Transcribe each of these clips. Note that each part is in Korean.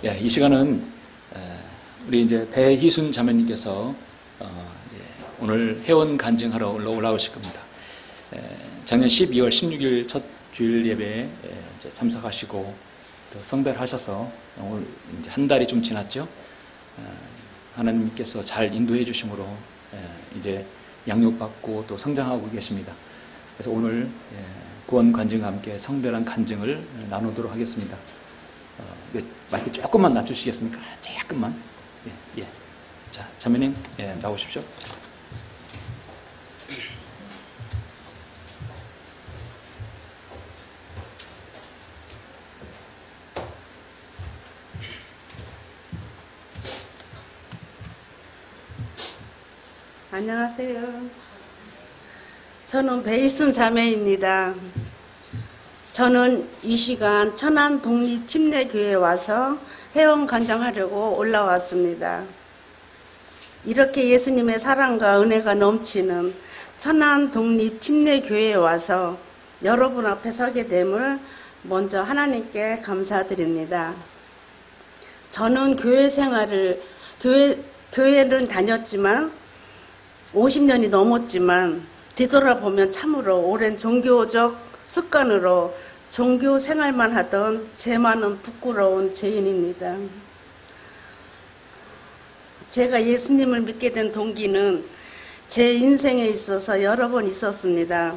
예, 이 시간은 우리 이제 배희순 자매님께서 오늘 회원 간증하러 올라오실 겁니다. 작년 12월 16일 첫 주일 예배에 참석하시고 또 성배를 하셔서 오늘 이제 한 달이 좀 지났죠. 하나님께서 잘 인도해 주심으로 이제 양육받고 또 성장하고 계십니다. 그래서 오늘 구원 간증과 함께 성별한 간증을 나누도록 하겠습니다. 마이크 조금만 낮추시겠습니까? 조금만. 예. 자, 자매님, 나오십시오. 안녕하세요. 저는 배희순 자매입니다. 저는 이 시간 천안 독립침례교회에 와서 회원 간증하려고 올라왔습니다. 이렇게 예수님의 사랑과 은혜가 넘치는 천안 독립침례교회에 와서 여러분 앞에 서게 됨을 먼저 하나님께 감사드립니다. 저는 교회는 다녔지만 50년이 넘었지만 뒤돌아보면 참으로 오랜 종교적 습관으로 종교 생활만 하던 제만은 부끄러운 죄인입니다. 제가 예수님을 믿게 된 동기는 제 인생에 있어서 여러 번 있었습니다.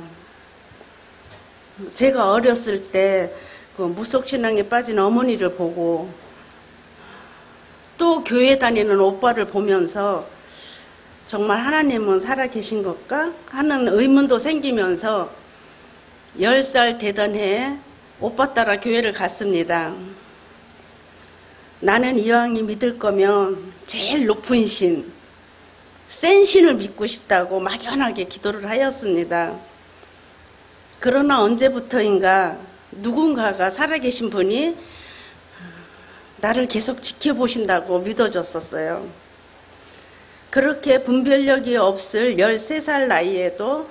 제가 어렸을 때 그 무속신앙에 빠진 어머니를 보고 또 교회 다니는 오빠를 보면서 정말 하나님은 살아계신 걸까 하는 의문도 생기면서 10살 되던 해에 오빠 따라 교회를 갔습니다. 나는 이왕이 믿을 거면 제일 높은 신, 센 신을 믿고 싶다고 막연하게 기도를 하였습니다. 그러나 언제부터인가 누군가가 살아계신 분이 나를 계속 지켜보신다고 믿어줬었어요. 그렇게 분별력이 없을 13살 나이에도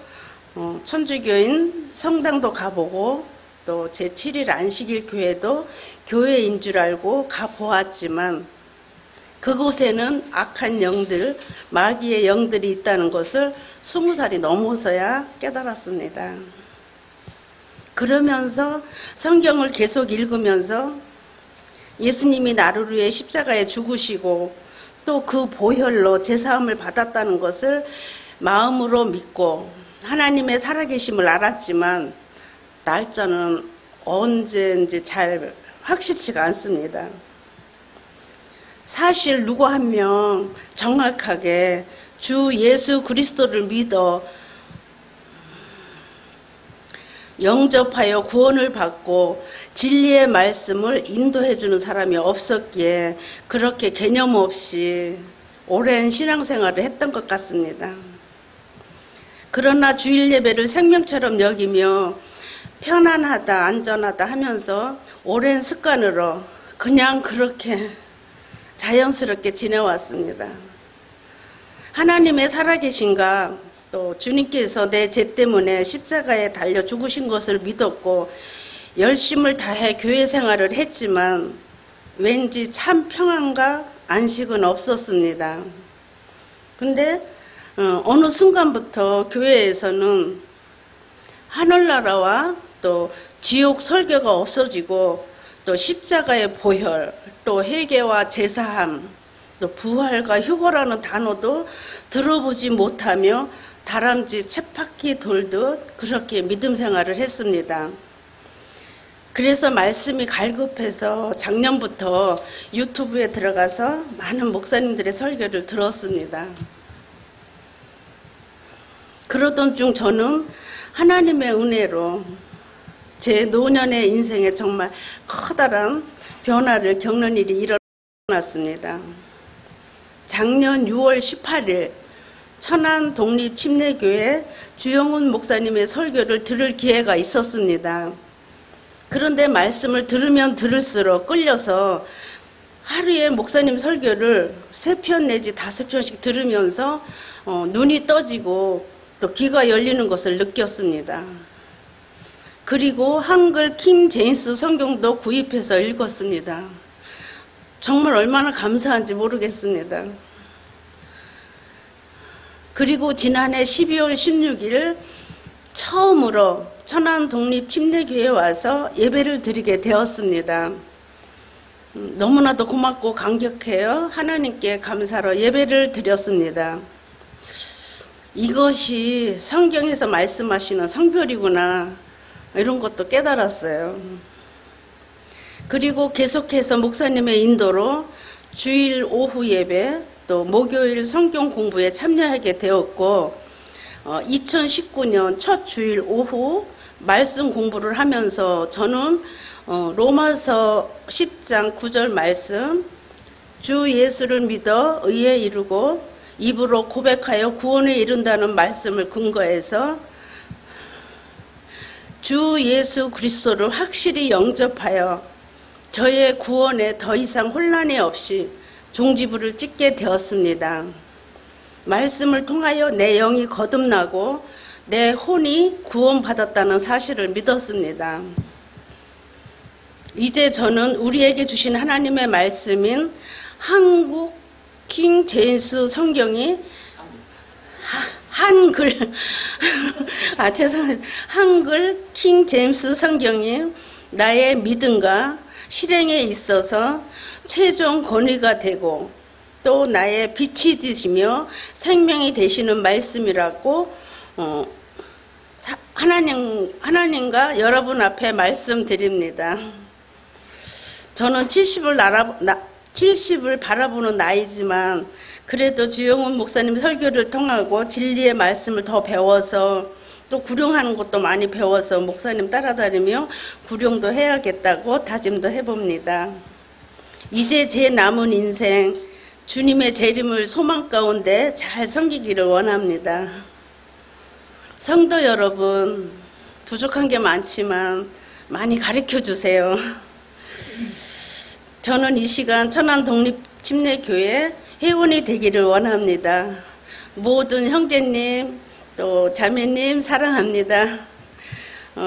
천주교인 성당도 가보고 또 제7일 안식일 교회도 교회인 줄 알고 가보았지만 그곳에는 악한 영들, 마귀의 영들이 있다는 것을 20살이 넘어서야 깨달았습니다. 그러면서 성경을 계속 읽으면서 예수님이 나를 위해 십자가에 죽으시고 또 그 보혈로 제사함을 받았다는 것을 마음으로 믿고 하나님의 살아계심을 알았지만 날짜는 언제인지 잘 확실치가 않습니다. 사실 누구 한 명 정확하게 주 예수 그리스도를 믿어 영접하여 구원을 받고 진리의 말씀을 인도해 주는 사람이 없었기에 그렇게 개념 없이 오랜 신앙생활을 했던 것 같습니다. 그러나 주일 예배를 생명처럼 여기며 편안하다, 안전하다 하면서 오랜 습관으로 그냥 그렇게 자연스럽게 지내왔습니다. 하나님의 살아계신가 또 주님께서 내 죄 때문에 십자가에 달려 죽으신 것을 믿었고 열심을 다해 교회 생활을 했지만 왠지 참 평안과 안식은 없었습니다. 근데 어느 순간부터 교회에서는 하늘나라와 또 지옥 설교가 없어지고 또 십자가의 보혈, 또 회개와 제사함, 또 부활과 휴거라는 단어도 들어보지 못하며 다람쥐 쳇바퀴 돌듯 그렇게 믿음 생활을 했습니다. 그래서 말씀이 갈급해서 작년부터 유튜브에 들어가서 많은 목사님들의 설교를 들었습니다. 그러던 중 저는 하나님의 은혜로 제 노년의 인생에 정말 커다란 변화를 겪는 일이 일어났습니다. 작년 6월 18일 천안 독립침례교회 주영훈 목사님의 설교를 들을 기회가 있었습니다. 그런데 말씀을 들으면 들을수록 끌려서 하루에 목사님 설교를 3편 내지 5편씩 들으면서 눈이 떠지고 또 귀가 열리는 것을 느꼈습니다. 그리고 한글 킹 제임스 성경도 구입해서 읽었습니다. 정말 얼마나 감사한지 모르겠습니다. 그리고 지난해 12월 16일 처음으로 천안독립침례교회에 와서 예배를 드리게 되었습니다. 너무나도 고맙고 감격해요. 하나님께 감사로 예배를 드렸습니다. 이것이 성경에서 말씀하시는 성별이구나, 이런 것도 깨달았어요. 그리고 계속해서 목사님의 인도로 주일 오후 예배, 또 목요일 성경 공부에 참여하게 되었고, 2019년 첫 주일 오후 말씀 공부를 하면서 저는 로마서 10장 9절 말씀, 주 예수를 믿어 의에 이르고 입으로 고백하여 구원에 이른다는 말씀을 근거해서 주 예수 그리스도를 확실히 영접하여 저의 구원에 더 이상 혼란이 없이 종지부를 찍게 되었습니다. 말씀을 통하여 내 영이 거듭나고 내 혼이 구원받았다는 사실을 믿었습니다. 이제 저는 우리에게 주신 하나님의 말씀인 한국 킹 제임스 성경이 한글 죄송합니다. 한글 킹 제임스 성경이 나의 믿음과 실행에 있어서 최종 권위가 되고 또 나의 빛이 되시며 생명이 되시는 말씀이라고 하나님과 여러분 앞에 말씀드립니다. 저는 70을 바라보는 나이지만 그래도 주영훈 목사님 설교를 통하고 진리의 말씀을 더 배워서 또 구령하는 것도 많이 배워서 목사님 따라다니며 구령도 해야겠다고 다짐도 해봅니다. 이제 제 남은 인생 주님의 재림을 소망 가운데 잘 섬기기를 원합니다. 성도 여러분, 부족한 게 많지만 많이 가르쳐 주세요. 저는 이 시간 천안독립침례교회 회원이 되기를 원합니다. 모든 형제님 또 자매님 사랑합니다.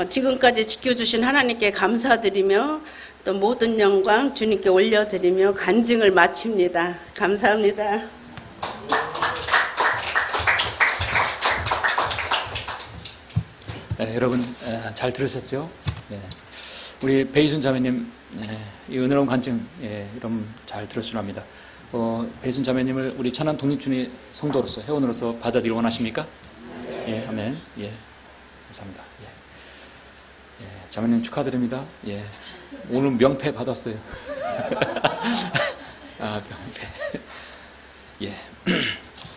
지금까지 지켜주신 하나님께 감사드리며 또 모든 영광 주님께 올려드리며 간증을 마칩니다. 감사합니다. 네, 여러분 잘 들으셨죠? 네. 우리 배희순 자매님 이 은혜로운 간증 여러분 잘 들었으려 합니다. 배희순 자매님을 우리 천안 독립주의 성도로서 회원으로서 받아들이기 원하십니까? 예, 아멘. 예, 감사합니다. 예, 자매님 축하드립니다. 예, 오늘 명패 받았어요. 아, 명패. 예,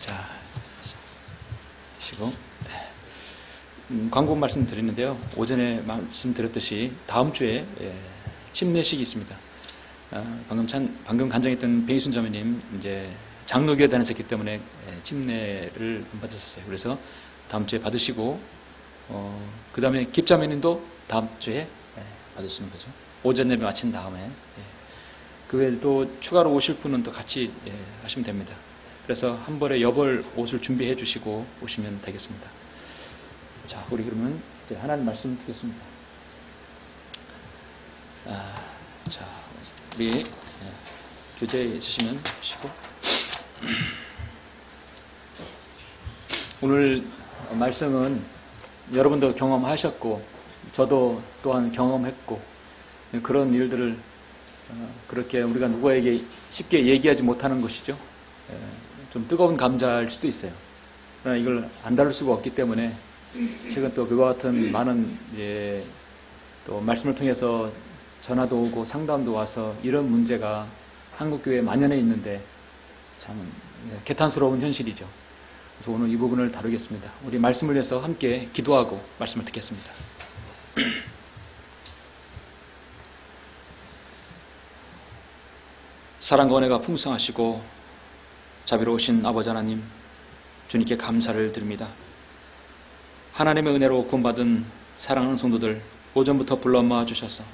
자, 쉬고. 광고 말씀드리는데요. 오전에 말씀드렸듯이 다음 주에 침례식이 있습니다. 방금 간증했던 배희순 자매님 이제 장로교에 다니셨기 때문에 침례를 안 받으셨어요. 그래서 다음 주에 받으시고 그 다음에 깁자매님도 다음 주에 받으시는 거죠. 오전 예배 마친 다음에 그 외에 또 추가로 오실 분은 또 같이 하시면 됩니다. 그래서 한 벌에 여벌 옷을 준비해 주시고 오시면 되겠습니다. 자, 우리 그러면 이제 하나님 말씀 듣겠습니다. 자, 우리 교재에 있으시면 보시고 오늘 말씀은 여러분도 경험하셨고 저도 또한 경험했고 그런 일들을 그렇게 우리가 누구에게 쉽게 얘기하지 못하는 것이죠. 좀 뜨거운 감자일 수도 있어요. 그러나 이걸 안 다룰 수가 없기 때문에 최근 또 그와 같은 많은 또 말씀을 통해서 전화도 오고 상담도 와서 이런 문제가 한국교회에 만연해 있는데 참 개탄스러운 현실이죠. 그래서 오늘 이 부분을 다루겠습니다. 우리 말씀을 위해서 함께 기도하고 말씀을 듣겠습니다. 사랑과 은혜가 풍성하시고 자비로우신 아버지 하나님, 주님께 감사를 드립니다. 하나님의 은혜로 구원받은 사랑하는 성도들 오전부터 불러 모아 주셔서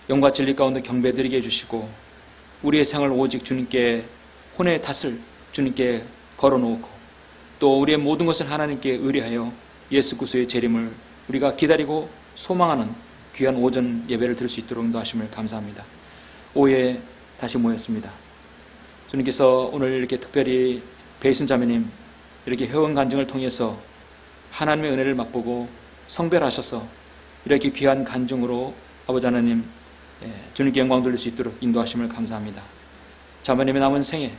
영과 진리 가운데 경배드리게 해주시고 우리의 생을 오직 주님께 혼의 탓을 주님께 걸어놓고 또 우리의 모든 것을 하나님께 의뢰하여 예수 그리스도의 재림을 우리가 기다리고 소망하는 귀한 오전 예배를 드릴 수 있도록 인도하심을 감사합니다. 오후에 다시 모였습니다. 주님께서 오늘 이렇게 특별히 배이순 자매님 이렇게 회원 간증을 통해서 하나님의 은혜를 맛보고 성별하셔서 이렇게 귀한 간증으로 아버지 하나님 주님께 영광 돌릴 수 있도록 인도하심을 감사합니다. 자매님의 남은 생에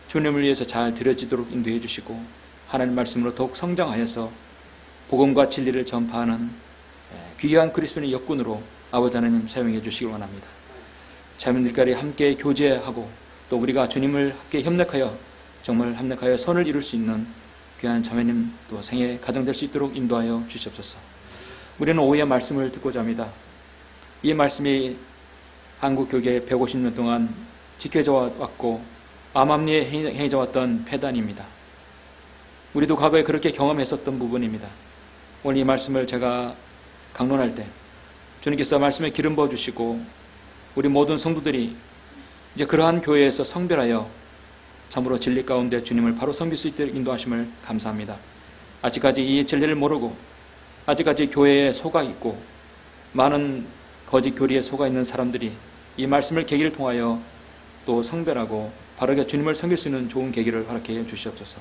주님을 위해서 잘 드려지도록 인도해 주시고 하나님 말씀으로 더욱 성장하여서 복음과 진리를 전파하는 귀한 그리스도인의 역군으로 아버지 하나님 사용해 주시길 원합니다. 자매님들끼리 함께 교제하고 또 우리가 주님을 함께 협력하여 정말 협력하여 선을 이룰 수 있는 귀한 자매님 또 생애 가정될 수 있도록 인도하여 주시옵소서. 우리는 오후의 말씀을 듣고자 합니다. 이 말씀이 한국 교계에 150년 동안 지켜져 왔고 암암리에 행해져 왔던 폐단입니다. 우리도 과거에 그렇게 경험했었던 부분입니다. 오늘 이 말씀을 제가 강론할 때 주님께서 말씀에 기름 부어주시고 우리 모든 성도들이 이제 그러한 교회에서 성별하여 참으로 진리 가운데 주님을 바로 섬길 수 있도록 인도하심을 감사합니다. 아직까지 이 진리를 모르고 아직까지 교회에 속아 있고 많은 거짓 교리에 속아 있는 사람들이 이 말씀을 계기를 통하여 또 성별하고 바르게 주님을 섬길 수 있는 좋은 계기를 허락해 주시옵소서.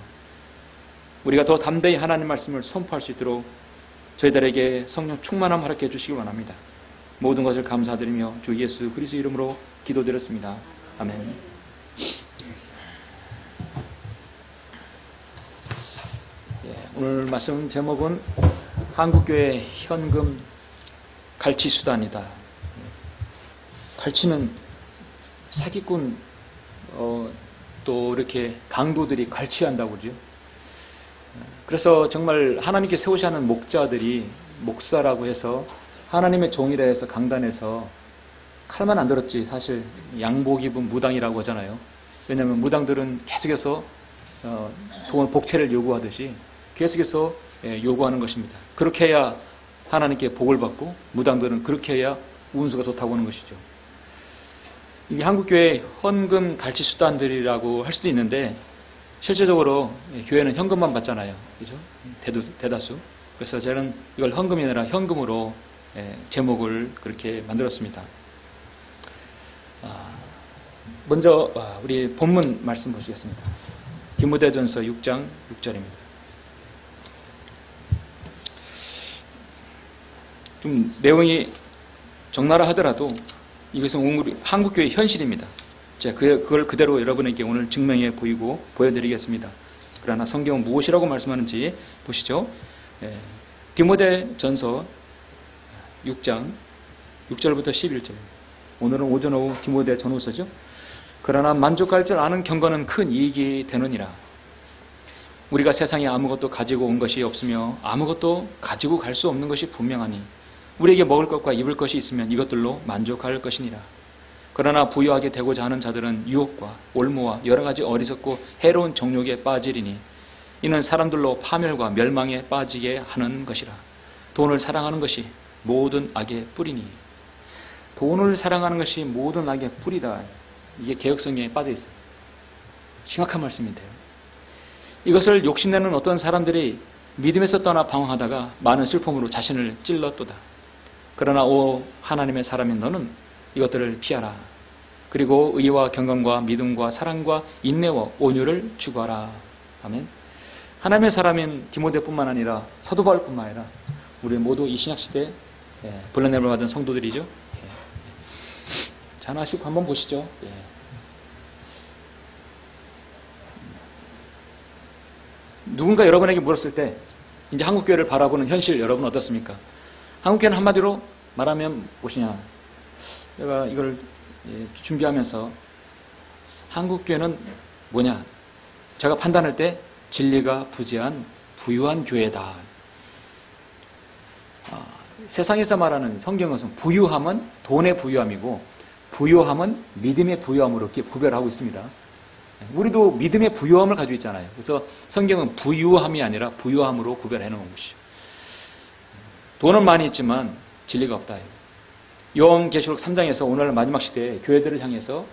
우리가 더 담대히 하나님 말씀을 선포할 수 있도록 저희들에게 성령 충만함 허락해 주시기 원합니다. 모든 것을 감사드리며 주 예수 그리스도 이름으로 기도드렸습니다. 아멘. 오늘 말씀 제목은 한국교회 현금 갈취수단이다. 갈취는 사기꾼 또 이렇게 강도들이 갈취한다고 그러죠. 그래서 정말 하나님께 세우셔야 하는 목자들이 목사라고 해서 하나님의 종이라 해서 강단에서 칼만 안 들었지 사실 양복 입은 무당이라고 하잖아요. 왜냐하면 무당들은 계속해서 돈 복채를 요구하듯이 계속해서 요구하는 것입니다. 그렇게 해야 하나님께 복을 받고 무당들은 그렇게 해야 운수가 좋다고 하는 것이죠. 이게 한국교회 헌금 갈취 수단들이라고 할 수도 있는데 실제적으로 교회는 현금만 받잖아요. 그죠? 대다수. 그래서 저는 이걸 헌금이 아니라 현금으로 제목을 그렇게 만들었습니다. 먼저 우리 본문 말씀 보시겠습니다. 디모데전서 6장 6절입니다. 좀 내용이 적나라 하더라도 이것은 우리 한국교회 현실입니다. 제가 그걸 그대로 여러분에게 오늘 증명해 보여드리겠습니다. 그러나 성경은 무엇이라고 말씀하는지 보시죠. 디모데전서 6장 6절부터 11절. 오늘은 오전 오후 디모데 전후서죠. 그러나 만족할 줄 아는 경건은 큰 이익이 되느니라. 우리가 세상에 아무것도 가지고 온 것이 없으며 아무것도 가지고 갈 수 없는 것이 분명하니 우리에게 먹을 것과 입을 것이 있으면 이것들로 만족할 것이니라. 그러나 부유하게 되고자 하는 자들은 유혹과 올무와 여러 가지 어리석고 해로운 정욕에 빠지리니 이는 사람들로 파멸과 멸망에 빠지게 하는 것이라. 돈을 사랑하는 것이 모든 악의 뿌리니. 돈을 사랑하는 것이 모든 악의 뿌리다. 이게 개혁성경에 빠져 있어요. 심각한 말씀인데요. 이것을 욕심내는 어떤 사람들이 믿음에서 떠나 방황하다가 많은 슬픔으로 자신을 찔렀도다. 그러나 오 하나님의 사람인 너는 이것들을 피하라. 그리고 의와 경건과 믿음과 사랑과 인내와 온유를 추구하라. 아멘. 하나님의 사람인 디모데뿐만 아니라 사도 바울뿐만 아니라 우리 모두 이 신약시대 불러냄을 받은 성도들이죠. 자, 하나씩 한번 보시죠. 누군가 여러분에게 물었을 때 이제 한국교회를 바라보는 현실 여러분 어떻습니까? 한국교회는 한마디로 말하면 무엇이냐. 제가 이걸 준비하면서 한국교회는 뭐냐. 제가 판단할 때 진리가 부재한 부유한 교회다. 세상에서 말하는 성경에서는 부유함은 돈의 부유함이고 부유함은 믿음의 부유함으로 구별하고 있습니다. 우리도 믿음의 부유함을 가지고 있잖아요. 그래서 성경은 부유함이 아니라 부유함으로 구별해 놓은 것이죠. 돈은 많이 있지만 진리가 없다. 요한계시록 3장에서 오늘 마지막 시대에 교회들을 향해서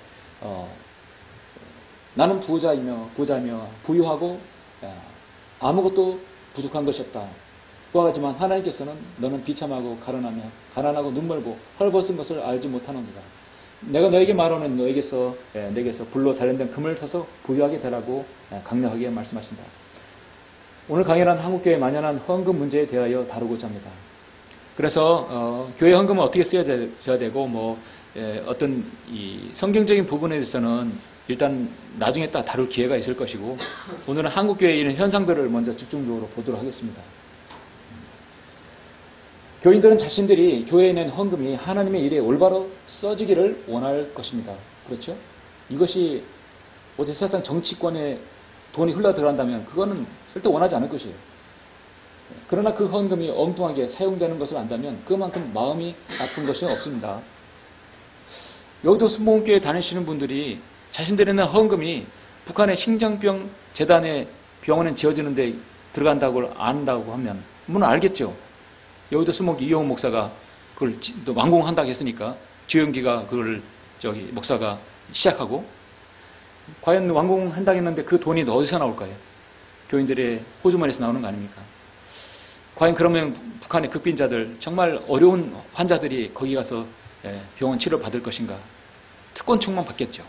나는 부자이며 부유하고 아무것도 부족한 것이 없다. 하지만 하나님께서는 너는 비참하고 가난하며 가난하고 눈멀고 헐벗은 것을 알지 못하는도다. 내가 너에게 말하는 너에게서 내게서 불로 단련된 금을 사서 부유하게 되라고 강력하게 말씀하신다. 오늘 강연한 한국교회에 만연한 헌금 문제에 대하여 다루고자 합니다. 그래서 교회 헌금은 어떻게 쓰여져야 되고 어떤 이 성경적인 부분에 대해서는 일단 나중에 딱 다룰 기회가 있을 것이고, 오늘은 한국교회의 이런 현상들을 먼저 집중적으로 보도록 하겠습니다. 교인들은 자신들이 교회에 낸 헌금이 하나님의 일에 올바로 써지기를 원할 것입니다. 그렇죠? 이것이 어제 세상 정치권에 돈이 흘러 들어간다면 그거는 절대 원하지 않을 것이에요. 그러나 그 헌금이 엉뚱하게 사용되는 것을 안다면 그만큼 마음이 아픈 것이 없습니다. 여기도 순복음교회 다니시는 분들이 자신들의 낸 헌금이 북한의 신장병 재단의 병원에 지어지는 데 들어간다고 안다고 하면 물론 알겠죠. 여기도 순복음 이영훈 목사가 그걸 또 완공한다고 했으니까 주영기가 그걸 목사가 시작하고, 과연 완공한다고 했는데 그 돈이 어디서 나올까요? 교인들의 호주머니에서 나오는 거 아닙니까? 과연 그러면 북한의 극빈자들, 정말 어려운 환자들이 거기 가서 병원 치료 받을 것인가? 특권층만 받겠죠.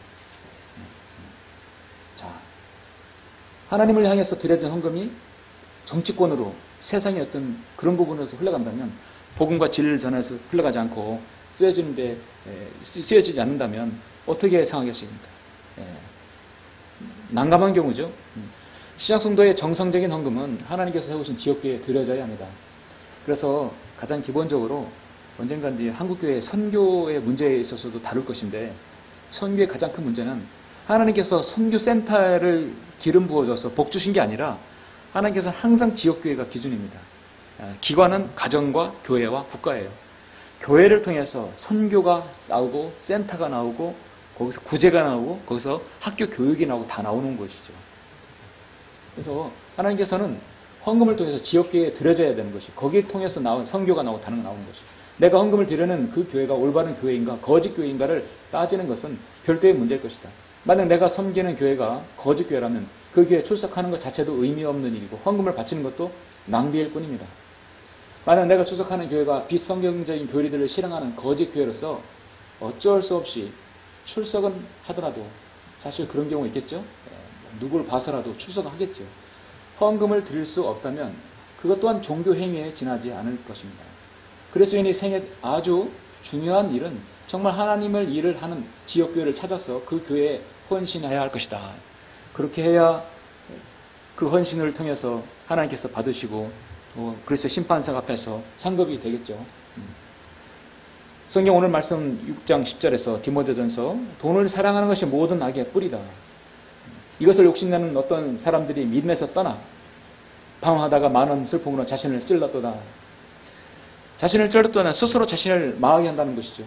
자, 하나님을 향해서 드려진 헌금이 정치권으로 세상의 어떤 그런 부분에서 흘러간다면, 복음과 진리를 전해서 흘러가지 않고 쓰여지지 않는다면 어떻게 생각하겠습니까? 난감한 경우죠. 신약성도의 정상적인 헌금은 하나님께서 세우신 지역교회에 드려져야 합니다. 그래서 가장 기본적으로 언젠가인지 한국교회 선교의 문제에 있어서도 다룰 것인데, 선교의 가장 큰 문제는 하나님께서 선교센터를 기름 부어줘서 복 주신 게 아니라 하나님께서는 항상 지역교회가 기준입니다. 기관은 가정과 교회와 국가예요. 교회를 통해서 선교가 나오고 센터가 나오고 거기서 구제가 나오고 거기서 학교 교육이 나오고 다 나오는 것이죠. 그래서 하나님께서는 헌금을 통해서 지역교회에 드려져야 되는 것이, 거기에 통해서 나온 선교가 나오고 다른 나오는 것이, 내가 헌금을 드려는 그 교회가 올바른 교회인가 거짓 교회인가를 따지는 것은 별도의 문제일 것이다. 만약 내가 섬기는 교회가 거짓 교회라면 그 교회에 출석하는 것 자체도 의미 없는 일이고 헌금을 바치는 것도 낭비일 뿐입니다. 만약 내가 출석하는 교회가 비성경적인 교리들을 실행하는 거짓 교회로서 어쩔 수 없이 출석은 하더라도, 사실 그런 경우 있겠죠. 누구를 봐서라도 출석을 하겠죠. 헌금을 드릴 수 없다면 그것 또한 종교 행위에 지나지 않을 것입니다. 그리스도인의 생애 아주 중요한 일은 정말 하나님을 일을 하는 지역교회를 찾아서 그 교회에 헌신해야 할 것이다. 그렇게 해야 그 헌신을 통해서 하나님께서 받으시고 또 그리스도 심판상 앞에서 상급이 되겠죠. 성경 오늘 말씀 6장 10절에서 디모데전서, 돈을 사랑하는 것이 모든 악의 뿌리다. 이것을 욕심내는 어떤 사람들이 믿음에서 떠나 방황하다가 많은 슬픔으로 자신을 찔렀도다. 자신을 찔렀다는 스스로 자신을 망하게 한다는 것이죠.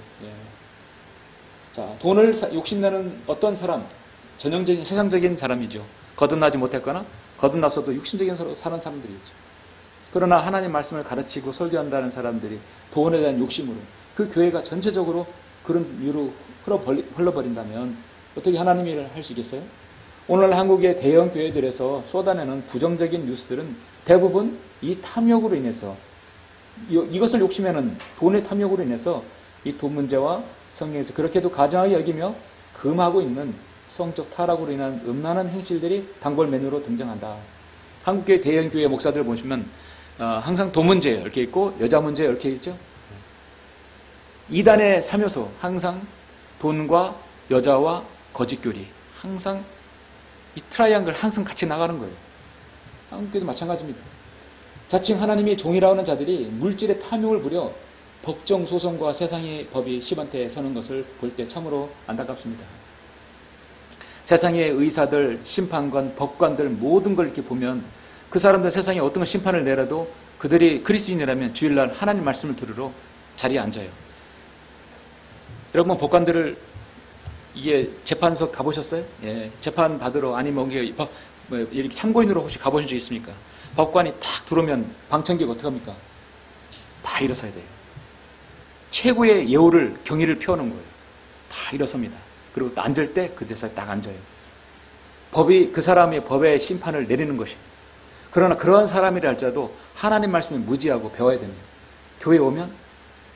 자, 돈을 욕심내는 어떤 사람, 전형적인 세상적인 사람이죠. 거듭나지 못했거나 거듭났어도 육신적인 서로 사는 사람들이죠. 그러나 하나님 말씀을 가르치고 설교한다는 사람들이 돈에 대한 욕심으로 그 교회가 전체적으로 그런 이유로 흘러버린다면 어떻게 하나님 일을 할 수 있겠어요? 오늘 한국의 대형 교회들에서 쏟아내는 부정적인 뉴스들은 대부분 이 탐욕으로 인해서, 이것을 욕심에는 돈의 탐욕으로 인해서 이 돈 문제와 성경에서 그렇게도 가증하게 여기며 금하고 있는 성적 타락으로 인한 음란한 행실들이 단골 메뉴로 등장한다. 한국교회 대형 교회 목사들 보시면 항상 돈 문제 이렇게 있고 여자 문제 이렇게 있죠. 이단의 3요소, 항상 돈과 여자와 거짓교리, 항상 이 트라이앵글 항상 같이 나가는 거예요. 한국교회도 마찬가지입니다. 자칭 하나님이 종이라고 하는 자들이 물질의 탐욕을 부려 법정 소송과 세상의 법이 심한테 서는 것을 볼 때 참으로 안타깝습니다. 세상의 의사들, 심판관, 법관들 모든 걸 이렇게 보면 그 사람들 세상에 어떤 걸 심판을 내려도 그들이 그리스도인이라면 주일날 하나님 말씀을 들으러 자리에 앉아요. 여러분, 법관들을 이게 재판서 가보셨어요? 예, 재판 받으러, 아니면 이렇게 참고인으로 혹시 가보신 적 있습니까? 법관이 딱 들어오면 방청객 어떻게 합니까? 다 일어서야 돼요. 최고의 예우를, 경의를 표하는 거예요. 다 일어섭니다. 그리고 앉을 때 그 자리에 딱 앉아요. 법이, 그 사람의 법의 심판을 내리는 것이에요. 그러나 그러한 사람이라 할지라도 하나님 말씀을 무지하고 배워야 됩니다. 교회에 오면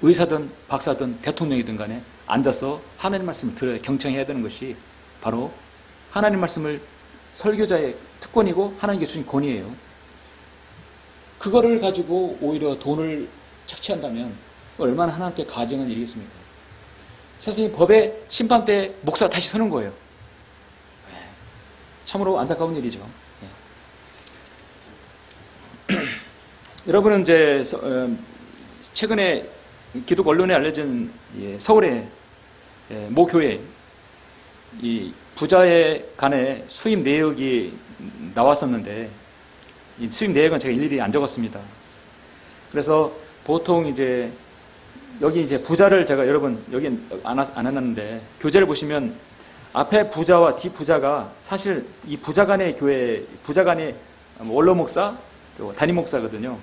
의사든 박사든 대통령이든 간에 앉아서 하나님 말씀을 들어야 경청해야 되는 것이 바로 하나님 말씀을 설교자의 특권이고 하나님께 주신 권위예요. 그거를 가지고 오히려 돈을 착취한다면 얼마나 하나님께 가증한 일이겠습니까? 세상에 법의 심판대에 목사가 다시 서는 거예요. 참으로 안타까운 일이죠. 여러분은 이제 최근에 기독 언론에 알려진 서울의 모 교회 이 부자에 관해 수입 내역이 나왔었는데 이 수입 내역은 제가 일일이 안 적었습니다. 그래서 보통 이제 여기 이제 부자를 제가 여러분 여기 안 해놨는데 교재를 보시면 앞에 부자와 뒤 부자가 사실 이 부자간의 교회 부자간의 원로 목사 또 담임 목사거든요.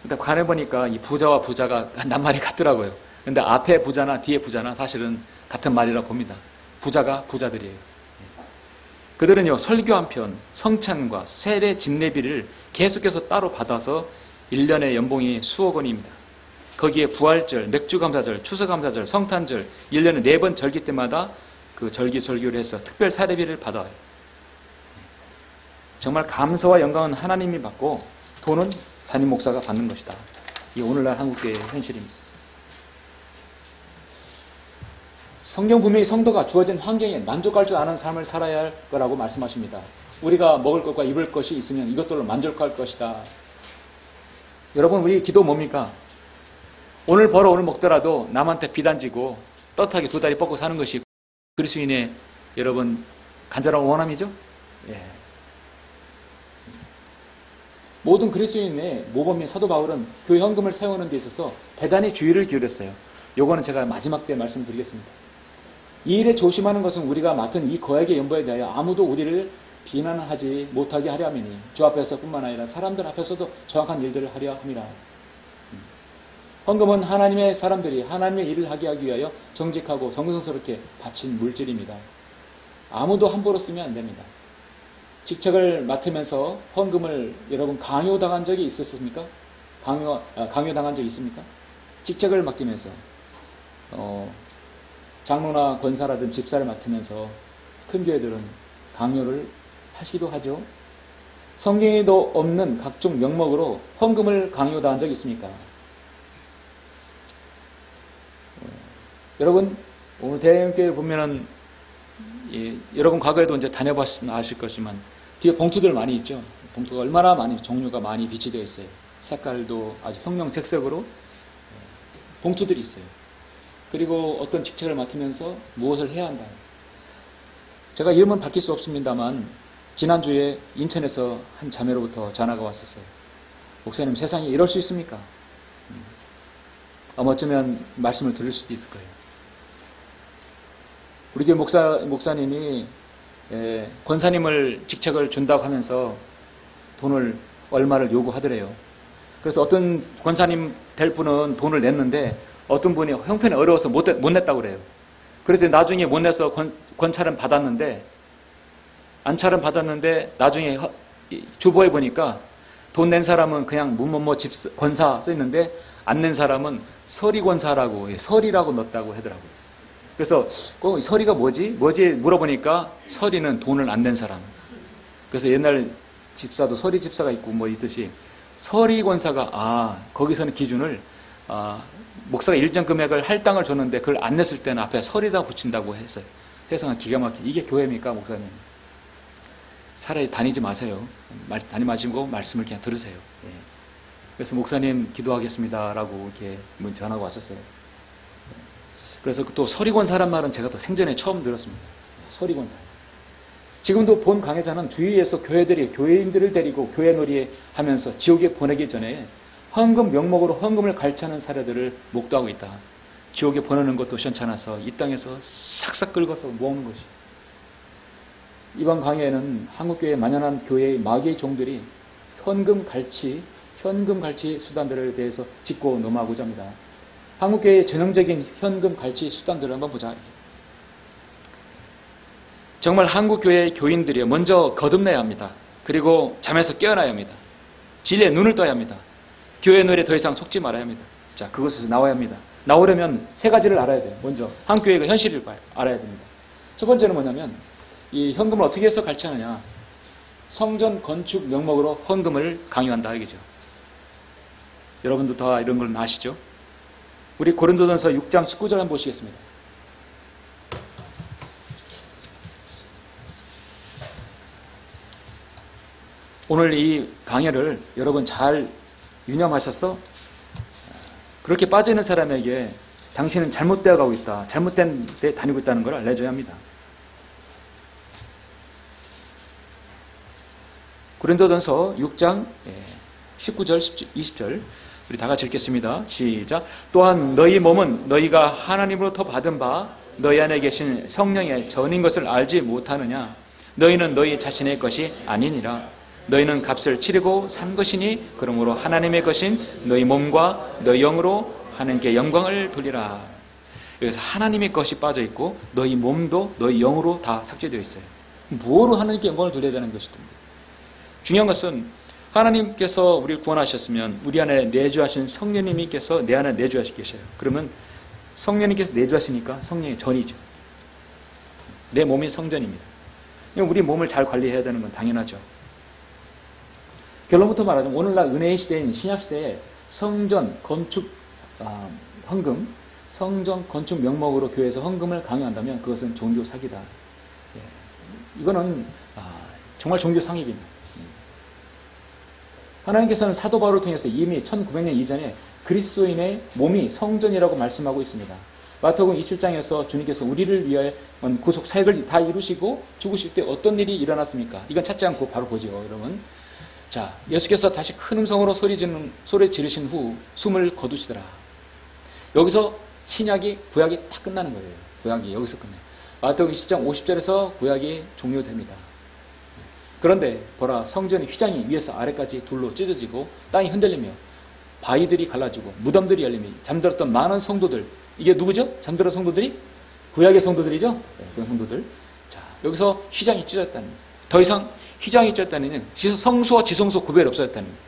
근데 관해 보니까 이 부자와 부자가 낱말이 같더라고요. 근데 앞에 부자나 뒤에 부자나 사실은 같은 말이라고 봅니다. 부자가 부자들이에요. 그들은요 설교 한 편, 성찬과 세례 집례비를 계속해서 따로 받아서 1년의 연봉이 수억 원입니다. 거기에 부활절, 맥주감사절, 추수감사절, 성탄절 1년에 4번 절기 때마다 그 절기 설교를 해서 특별 사례비를 받아요. 정말 감사와 영광은 하나님이 받고 돈은 담임 목사가 받는 것이다. 이 오늘날 한국교회의 현실입니다. 성경 분명히 성도가 주어진 환경에 만족할 줄 아는 삶을 살아야 할 거라고 말씀하십니다. 우리가 먹을 것과 입을 것이 있으면 이것들로 만족할 것이다. 여러분 우리 기도 뭡니까? 오늘 벌어 오늘 먹더라도 남한테 비단지고 떳하게 두 다리 뻗고 사는 것이 그리스도인의 여러분 간절한 원함이죠? 예. 모든 그리스도인의 모범인 사도 바울은 교회 헌금을 세우는 데 있어서 대단히 주의를 기울였어요. 요거는 제가 마지막 때 말씀드리겠습니다. 이 일에 조심하는 것은 우리가 맡은 이 거액의 연보에 대하여 아무도 우리를 비난하지 못하게 하려 함이니 주 앞에서뿐만 아니라 사람들 앞에서도 정확한 일들을 하려 함이라. 헌금은 하나님의 사람들이 하나님의 일을 하게 하기 위하여 정직하고 정성스럽게 바친 물질입니다. 아무도 함부로 쓰면 안 됩니다. 직책을 맡으면서 헌금을 여러분 강요당한 적이 있었습니까? 강요당한 적이 있습니까? 직책을 맡기면서 장로나 권사라든 집사를 맡으면서 큰 교회들은 강요를 하시기도 하죠. 성경에도 없는 각종 명목으로 헌금을 강요당한 적이 있습니까? 여러분 오늘 대형교회 보면은 여러분 과거에도 이제 다녀봤으면 아실 것이지만 뒤에 봉투들 많이 있죠. 봉투가 얼마나 많이 종류가 많이 비치되어 있어요. 색깔도 아주 형형색색으로 봉투들이 있어요. 그리고 어떤 직책을 맡으면서 무엇을 해야 한다. 제가 이름은 밝힐 수 없습니다만 지난주에 인천에서 한 자매로부터 전화가 왔었어요. 목사님 세상에 이럴 수 있습니까? 아마 어쩌면 말씀을 들을 수도 있을 거예요. 우리 교회 목사님이 권사님을 직책을 준다고 하면서 돈을 얼마를 요구하더래요. 그래서 어떤 권사님 될 분은 돈을 냈는데 어떤 분이 형편이 어려워서 못 냈다고 그래요. 그래서 나중에 못 내서 권찰은 받았는데 안찰은 받았는데 나중에 주보에 보니까 돈 낸 사람은 그냥 권사 써있는데 안 낸 사람은 서리권사라고 서리라고 넣었다고 하더라고요. 그래서 서리가 뭐지 물어보니까 서리는 돈을 안 낸 사람. 그래서 옛날 집사도 서리 집사가 있고 뭐 있듯이 서리권사가 거기서는 기준을 목사가 일정 금액을 할당을 줬는데 그걸 안 냈을 때는 앞에 서리다 붙인다고 했어요. 세상은 기가 막히게 이게 교회입니까 목사님? 차라리 다니지 마세요. 다니지 마시고 말씀을 그냥 들으세요. 예. 그래서 목사님 기도하겠습니다라고 이렇게 전화가 왔었어요. 그래서 또 서리권사란 말은 제가 또 생전에 처음 들었습니다. 서리권사. 지금도 본 강해자는 주위에서 교회인들을 데리고 교회놀이 하면서 지옥에 보내기 전에 헌금 명목으로 헌금을 갈취하는 사례들을 목도하고 있다. 지옥에 보내는 것도 시원찮아서 이 땅에서 싹싹 긁어서 모으는 것이. 이번 강의에는 한국교회에 만연한 교회의 마귀의 종들이 현금 갈취 수단들에 대해서 짚고 넘어가고자 합니다. 한국교회의 전형적인 현금 갈취 수단들을 한번 보자. 정말 한국교회의 교인들이 먼저 거듭나야 합니다. 그리고 잠에서 깨어나야 합니다. 진리에 눈을 떠야 합니다. 교회 놀이에 더 이상 속지 말아야 합니다. 자, 그것에서 나와야 합니다. 나오려면 세 가지를 알아야 돼요. 먼저 한 교회가 현실을 알아야 됩니다. 첫 번째는 뭐냐면 이 헌금을 어떻게 해서 가르치느냐. 성전 건축 명목으로 헌금을 강요한다 이거죠. 여러분도 다 이런 걸 아시죠? 우리 고린도전서 6장 19절 한번 보시겠습니다. 오늘 이 강의를 여러분 잘 유념하셔서 그렇게 빠져있는 사람에게 당신은 잘못되어 가고 있다, 잘못된 데 다니고 있다는 걸 알려줘야 합니다. 고린도전서 6장 19절, 20절 우리 다 같이 읽겠습니다. 시작. 또한 너희 몸은 너희가 하나님으로부터 받은 바 너희 안에 계신 성령의 전인 것을 알지 못하느냐. 너희는 너희 자신의 것이 아니니라. 너희는 값을 치르고 산 것이니 그러므로 하나님의 것인 너희 몸과 너희 영으로 하나님께 영광을 돌리라. 여기서 하나님의 것이 빠져있고 너희 몸도 너희 영으로 다 삭제되어 있어요. 뭐로 하나님께 영광을 돌려야 되는 것이든. 중요한 것은 하나님께서 우리를 구원하셨으면 우리 안에 내주하신 성령님께서 내 안에 내주하시고 계셔요. 그러면 성령님께서 내주하시니까 성령의 전이죠. 내 몸이 성전입니다. 우리 몸을 잘 관리해야 되는 건 당연하죠. 결론부터 말하자면 오늘날 은혜의 시대인 신약시대에 성전 건축 헌금, 성전 건축 명목으로 교회에서 헌금을 강요한다면 그것은 종교 사기다. 이거는 정말 종교 상입니다. 하나님께서는 사도 바울을 통해서 이미 1900년 이전에 그리스도인의 몸이 성전이라고 말씀하고 있습니다. 마태복음 27장에서 주님께서 우리를 위하여 구속 사역을 다 이루시고 죽으실 때 어떤 일이 일어났습니까? 이건 찾지 않고 바로 보죠, 여러분. 자, 예수께서 다시 큰 음성으로 소리 지르신 후 숨을 거두시더라. 여기서 신약이, 구약이 다 끝나는 거예요. 구약이 여기서 끝나요. 마태복음 20장 50절에서 구약이 종료됩니다. 그런데 보라, 성전의 휘장이 위에서 아래까지 둘로 찢어지고 땅이 흔들리며 바위들이 갈라지고 무덤들이 열리며 잠들었던 많은 성도들, 이게 누구죠? 잠들었던 성도들이? 구약의 성도들이죠? 네, 그런 성도들. 자, 여기서 휘장이 찢어졌다는 거예요. 더 이상 휘장이 찢어졌다는 얘기는 성소와 지성소 구별이 없어졌다는 거예요.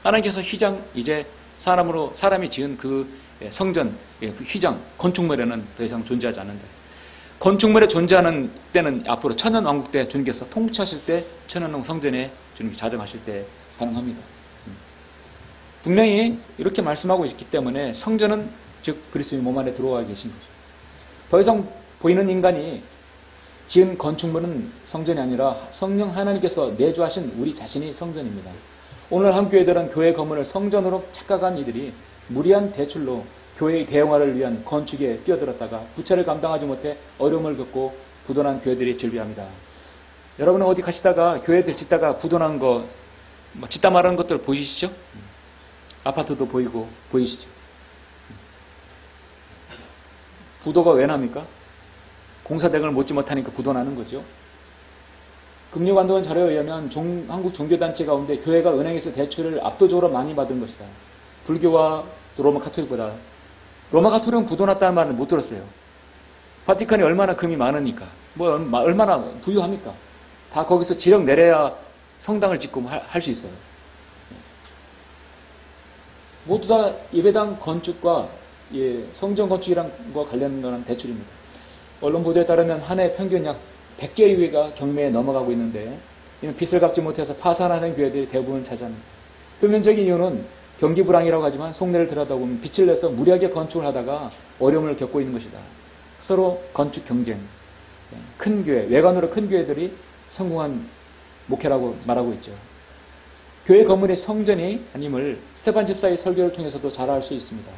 하나님께서 휘장, 이제 사람이 지은 그 성전, 그 휘장, 건축물에는 더 이상 존재하지 않는다. 건축물에 존재하는 때는 앞으로 천년왕국 때 주님께서 통치하실 때 천년왕국 성전에 주님께서 자정하실 때 가능합니다. 분명히 이렇게 말씀하고 있기 때문에 성전은 즉 그리스도의 몸 안에 들어와 계신 거죠. 더 이상 보이는 인간이 지은 건축물은 성전이 아니라 성령 하나님께서 내주하신 우리 자신이 성전입니다. 오늘 한 교회들은 교회 건물을 성전으로 착각한 이들이 무리한 대출로 교회의 대형화를 위한 건축에 뛰어들었다가 부채를 감당하지 못해 어려움을 겪고 부도난 교회들이 즐비합니다. 여러분은 어디 가시다가 교회들 짓다가 부도난 거, 짓다 말하는 것들 보이시죠? 아파트도 보이고 보이시죠? 부도가 왜 납니까? 공사 대금을 못지 못하니까 부도나는 거죠. 금융감독원 자료에 의하면 한국 종교단체 가운데 교회가 은행에서 대출을 압도적으로 많이 받은 것이다. 불교와 로마 카톨릭보다. 로마 카톨릭은 부도났다는 말을 못 들었어요. 바티칸이 얼마나 금이 많으니까, 얼마나 부유합니까? 다 거기서 지령 내려야 성당을 짓고 할 수 있어요. 모두 다 예배당 건축과 성전 건축이랑 거 관련된 대출입니다. 언론 보도에 따르면 한 해 평균 약 100개의 교회가 경매에 넘어가고 있는데 이는 빚을 갚지 못해서 파산하는 교회들이 대부분 차지합니다. 표면적인 이유는 경기 불황이라고 하지만 속내를 들여다보면 빚을 내서 무리하게 건축을 하다가 어려움을 겪고 있는 것이다. 서로 건축 경쟁, 큰 교회, 외관으로 큰 교회들이 성공한 목회라고 말하고 있죠. 교회 건물이 성전이 아님을 스테반 집사의 설교를 통해서도 잘 알 수 있습니다.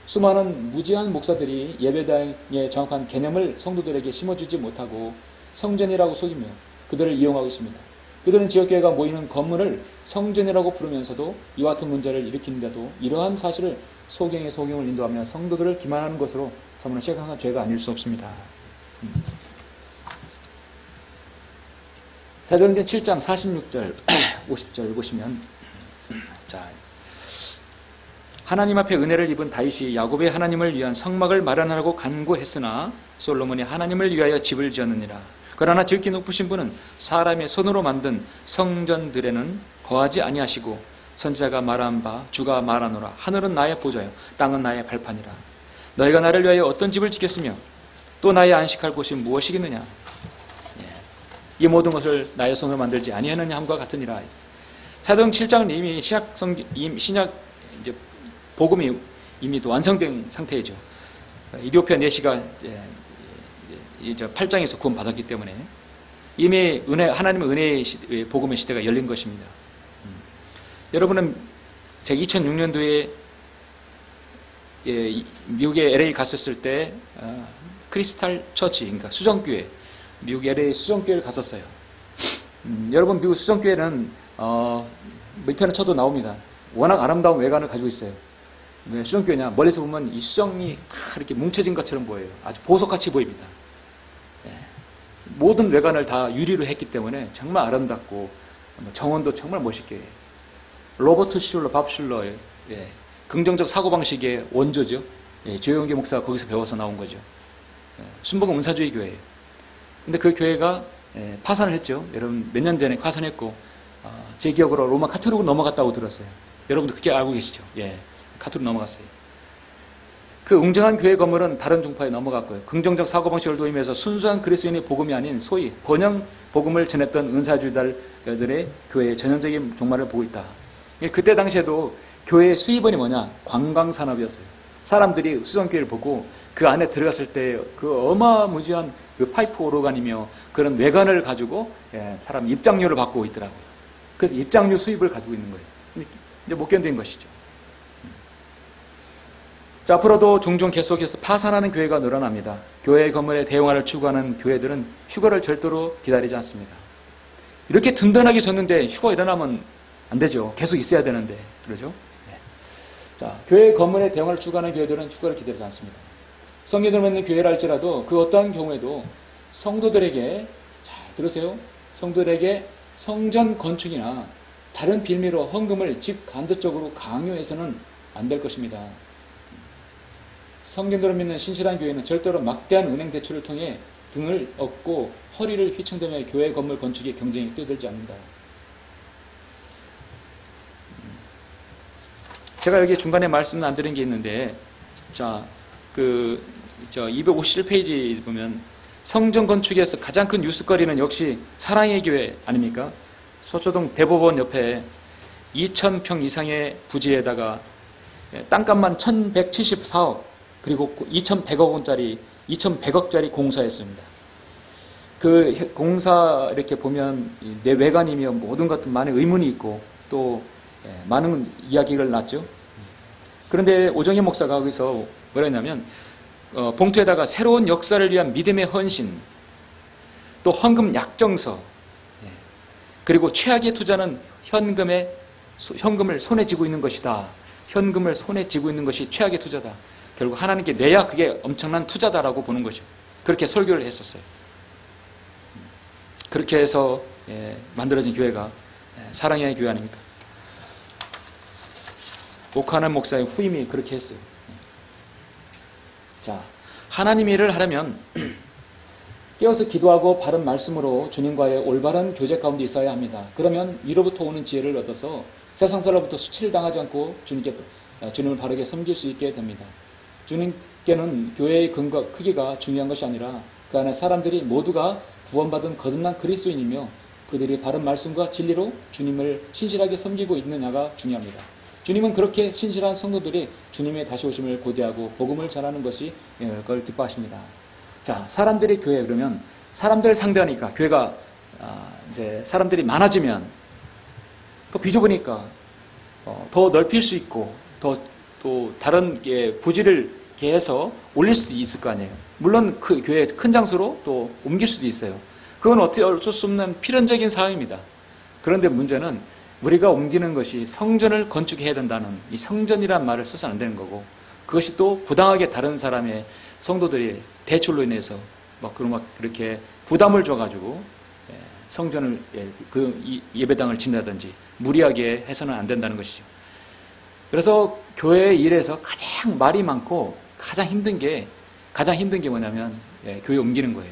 수많은 무지한 목사들이 예배당의 정확한 개념을 성도들에게 심어주지 못하고 성전이라고 속이며 그들을 이용하고 있습니다. 그들은 지역교회가 모이는 건물을 성전이라고 부르면서도 이와 같은 문제를 일으키는데도 이러한 사실을 소경의 소경을 인도하며 성도들을 기만하는 것으로 삼는 시각한 죄가 아닐 수 없습니다. 사도행전 7장 46절, 50절 보시면, 자, 하나님 앞에 은혜를 입은 다윗이 야곱의 하나님을 위한 성막을 마련하라고 간구했으나 솔로몬이 하나님을 위하여 집을 지었느니라. 그러나 지극히 높으신 분은 사람의 손으로 만든 성전들에는 거하지 아니하시고 선지자가 말한 바 주가 말하노라. 하늘은 나의 보좌요 땅은 나의 발판이라. 너희가 나를 위하여 어떤 집을 짓겠으며 또 나의 안식할 곳이 무엇이겠느냐. 이 모든 것을 나의 손으로 만들지 아니하느냐 함과 같으니라. 사도행 7장은 이미 신약 이제 복음이 이미 또 완성된 상태이죠. 이디오피아 내시가 이제 8장에서 구원 받았기 때문에 이미 하나님의 은혜의 복음의 시대가 열린 것입니다. 여러분은 제가 2006년도에 미국의 LA 갔었을 때 크리스탈 처치, 그러니까 수정교회, 미국 LA 수정교회를 갔었어요. 여러분 미국 수정교회는 인터넷 쳐도 나옵니다. 워낙 아름다운 외관을 가지고 있어요. 왜 수정교회냐? 멀리서 보면 이 수정이 다 이렇게 뭉쳐진 것처럼 보여요. 아주 보석같이 보입니다. 모든 외관을 다 유리로 했기 때문에 정말 아름답고 정원도 정말 멋있게 해요. 로버트 슐러, 밥 슐러의 긍정적 사고방식의 원조죠. 조영기 목사가 거기서 배워서 나온 거죠. 순복음 은사주의 교회예요. 근데 그 교회가 파산을 했죠. 여러분 몇 년 전에 파산했고 제 기억으로 로마 카톨릭으로 넘어갔다고 들었어요. 여러분도 그렇게 알고 계시죠? 카톨릭 넘어갔어요. 그 웅장한 교회 건물은 다른 종파에 넘어갔고요. 긍정적 사고방식을 도입해서 순수한 그리스도인의 복음이 아닌 소위 번영 복음을 전했던 은사주의자들의 교회의 전형적인 종말을 보고 있다. 그때 당시에도 교회의 수입원이 뭐냐? 관광산업이었어요. 사람들이 수정교회를 보고 그 안에 들어갔을 때 그 어마무지한 그 파이프 오르간이며 그런 외관을 가지고 사람 입장료를 받고 있더라고요. 그래서 입장료 수입을 가지고 있는 거예요. 이제 못 견딘 것이죠. 자, 앞으로도 종종 계속해서 파산하는 교회가 늘어납니다. 교회 건물의 대용화를 추구하는 교회들은 휴거를 절대로 기다리지 않습니다. 이렇게 든든하게 졌는데 휴거 일어나면 안 되죠. 계속 있어야 되는데. 그러죠? 자, 교회 건물의 대용화를 추구하는 교회들은 휴거를 기다리지 않습니다. 성경을 믿는 교회라 할지라도 그 어떠한 경우에도 성도들에게, 잘 들으세요. 성도들에게 성전 건축이나 다른 빌미로 헌금을 직간접적으로 강요해서는 안 될 것입니다. 성경대로 믿는 신실한 교회는 절대로 막대한 은행 대출을 통해 등을 얻고 허리를 휘청대며 교회 건물 건축의 경쟁에 뛰어들지 않는다. 제가 여기 중간에 말씀 안 드린 게 있는데, 자, 257페이지 보면 성전 건축에서 가장 큰 뉴스거리는 역시 사랑의 교회 아닙니까? 서초동 대법원 옆에 2,000평 이상의 부지에다가 땅값만 1,174억 그리고 2,100억 원짜리 2,100억짜리 공사했습니다. 그 공사 이렇게 보면 내 외관이며 모든 것들 많은 의문이 있고 또 많은 이야기를 났죠. 그런데 오정희 목사가 거기서 뭐라 했냐면 봉투에다가 새로운 역사를 위한 믿음의 헌신, 또 헌금 약정서, 그리고 최악의 투자는 현금을 손에 쥐고 있는 것이다. 현금을 손에 쥐고 있는 것이 최악의 투자다. 결국 하나님께 내야 그게 엄청난 투자다라고 보는 거죠. 그렇게 설교를 했었어요. 그렇게 해서 만들어진 교회가 사랑의 교회 아닙니까? 오카는 목사의 후임이 그렇게 했어요. 자, 하나님 일을 하려면 깨어서 기도하고 바른 말씀으로 주님과의 올바른 교제 가운데 있어야 합니다. 그러면 위로부터 오는 지혜를 얻어서 세상사로부터 수치를 당하지 않고 주님을 바르게 섬길 수 있게 됩니다. 주님께는 교회의 근거 크기가 중요한 것이 아니라 그 안에 사람들이 모두가 구원받은 거듭난 그리스도인이며 그들이 바른 말씀과 진리로 주님을 신실하게 섬기고 있느냐가 중요합니다. 주님은 그렇게 신실한 성도들이 주님의 다시 오심을 고대하고 복음을 전하는 것이 그걸 기뻐하십니다. 자, 사람들이 교회 그러면 사람들 상대하니까 교회가 이제 사람들이 많아지면 더 비좁으니까 더 넓힐 수 있고 또 다른 부지를 개해서 올릴 수도 있을 거 아니에요. 물론 그 교회 큰 장소로 또 옮길 수도 있어요. 그건 어쩔 수 없는 필연적인 사항입니다. 그런데 문제는 우리가 옮기는 것이 성전을 건축해야 된다는 이 성전이란 말을 써서 안 되는 거고, 그것이 또 부당하게 다른 사람의 성도들이 대출로 인해서 그렇게 부담을 줘가지고 성전을 그 예배당을 짓는다든지 무리하게 해서는 안 된다는 것이죠. 그래서 교회 일에서 가장 말이 많고 가장 힘든 게 뭐냐면 교회 옮기는 거예요.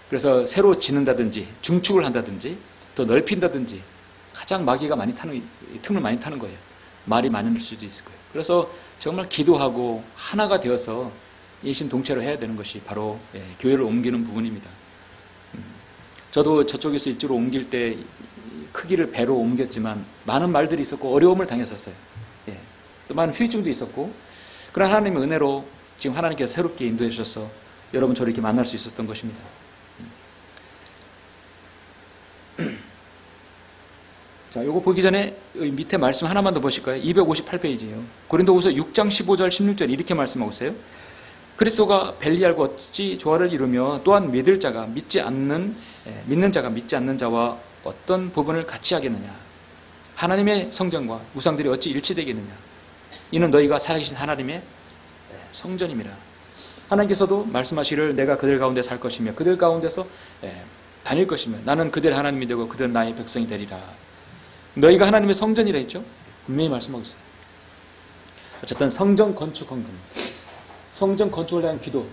그래서 새로 짓는다든지 증축을 한다든지 더 넓힌다든지 가장 마귀가 많이 타는, 틈을 많이 타는 거예요. 말이 많을 수도 있을 거예요. 그래서 정말 기도하고 하나가 되어서 일심동체로 해야 되는 것이 바로 교회를 옮기는 부분입니다. 저도 저쪽에서 이쪽으로 옮길 때 크기를 배로 옮겼지만 많은 말들이 있었고 어려움을 당했었어요. 또 많은 후유증도 있었고, 그러나 하나님의 은혜로 지금 하나님께서 새롭게 인도해 주셔서 여러분 저를 이렇게 만날 수 있었던 것입니다. 자, 요거 보기 전에 밑에 말씀 하나만 더 보실까요? 258페이지예요. 고린도후서 6장 15절 16절 이렇게 말씀하고 있어요. 그리스도가 벨리알과 어찌 조화를 이루며 또한 믿는 자가 믿지 않는 자와 어떤 부분을 같이 하겠느냐. 하나님의 성전과 우상들이 어찌 일치되겠느냐. 이는 너희가 살아계신 하나님의 성전임이라. 하나님께서도 말씀하시기를 내가 그들 가운데 살 것이며 그들 가운데서 다닐 것이며 나는 그들 하나님이 되고 그들은 나의 백성이 되리라. 너희가 하나님의 성전이라 했죠. 분명히 말씀하고 있어요. 어쨌든 성전 건축 헌금, 성전 건축을 위한 기도.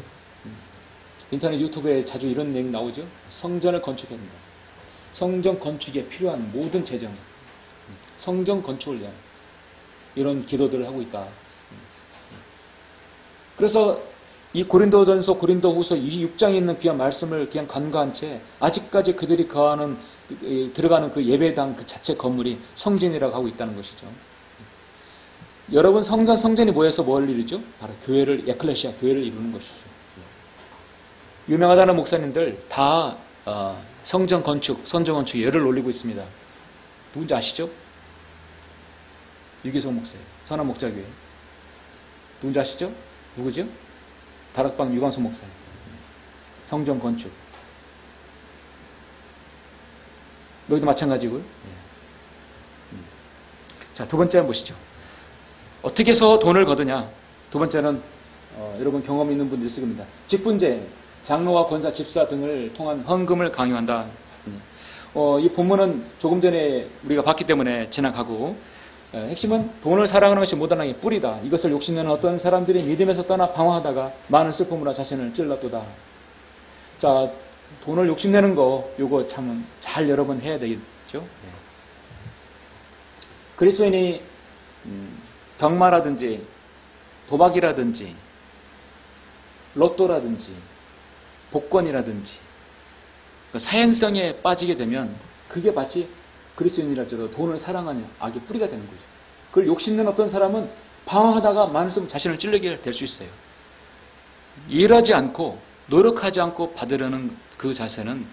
인터넷 유튜브에 자주 이런 내용 나오죠. 성전을 건축해야 된다. 성전 건축에 필요한 모든 재정, 성전 건축을 위한 이런 기도들을 하고 있다. 그래서 이 고린도전서 고린도후서 26장에 있는 귀한 말씀을 그냥 간과한 채 아직까지 그들이 들어가는 그 예배당 그 자체 건물이 성전이라고 하고 있다는 것이죠. 여러분 성전이 모여서 뭘 이루죠? 바로 교회를, 에클레시아 교회를 이루는 것이죠. 유명하다는 목사님들 다 성전 건축에 열을 올리고 있습니다. 누군지 아시죠? 유기성 목사예요. 선한 목자교회. 누군지 아시죠? 누구죠? 다락방 유광수 목사예요. 성전 건축. 여기도 마찬가지고요. 자, 두 번째 보시죠. 어떻게 해서 돈을 거두냐? 두 번째는 여러분 경험 있는 분들 있을 겁니다. 직분제, 장로와 권사, 집사 등을 통한 헌금을 강요한다. 이 본문은 조금 전에 우리가 봤기 때문에 지나가고, 핵심은 돈을 사랑하는 것이 못하는 뿌리다. 이것을 욕심내는 어떤 사람들이 믿음에서 떠나 방황하다가 많은 슬픔으로 자신을 찔렀도다. 자, 돈을 욕심내는 거 요거 참 잘 여러분 해야 되겠죠. 그리스도인이 경마라든지 도박이라든지 로또라든지 복권이라든지 사행성에 빠지게 되면 그게 마치 그리스도인이라도 돈을 사랑하는 악의 뿌리가 되는 거죠. 그걸 욕심내는 어떤 사람은 방황하다가 많은 자신을 찔르게 될 수 있어요. 일하지 않고 노력하지 않고 받으려는 그 자세는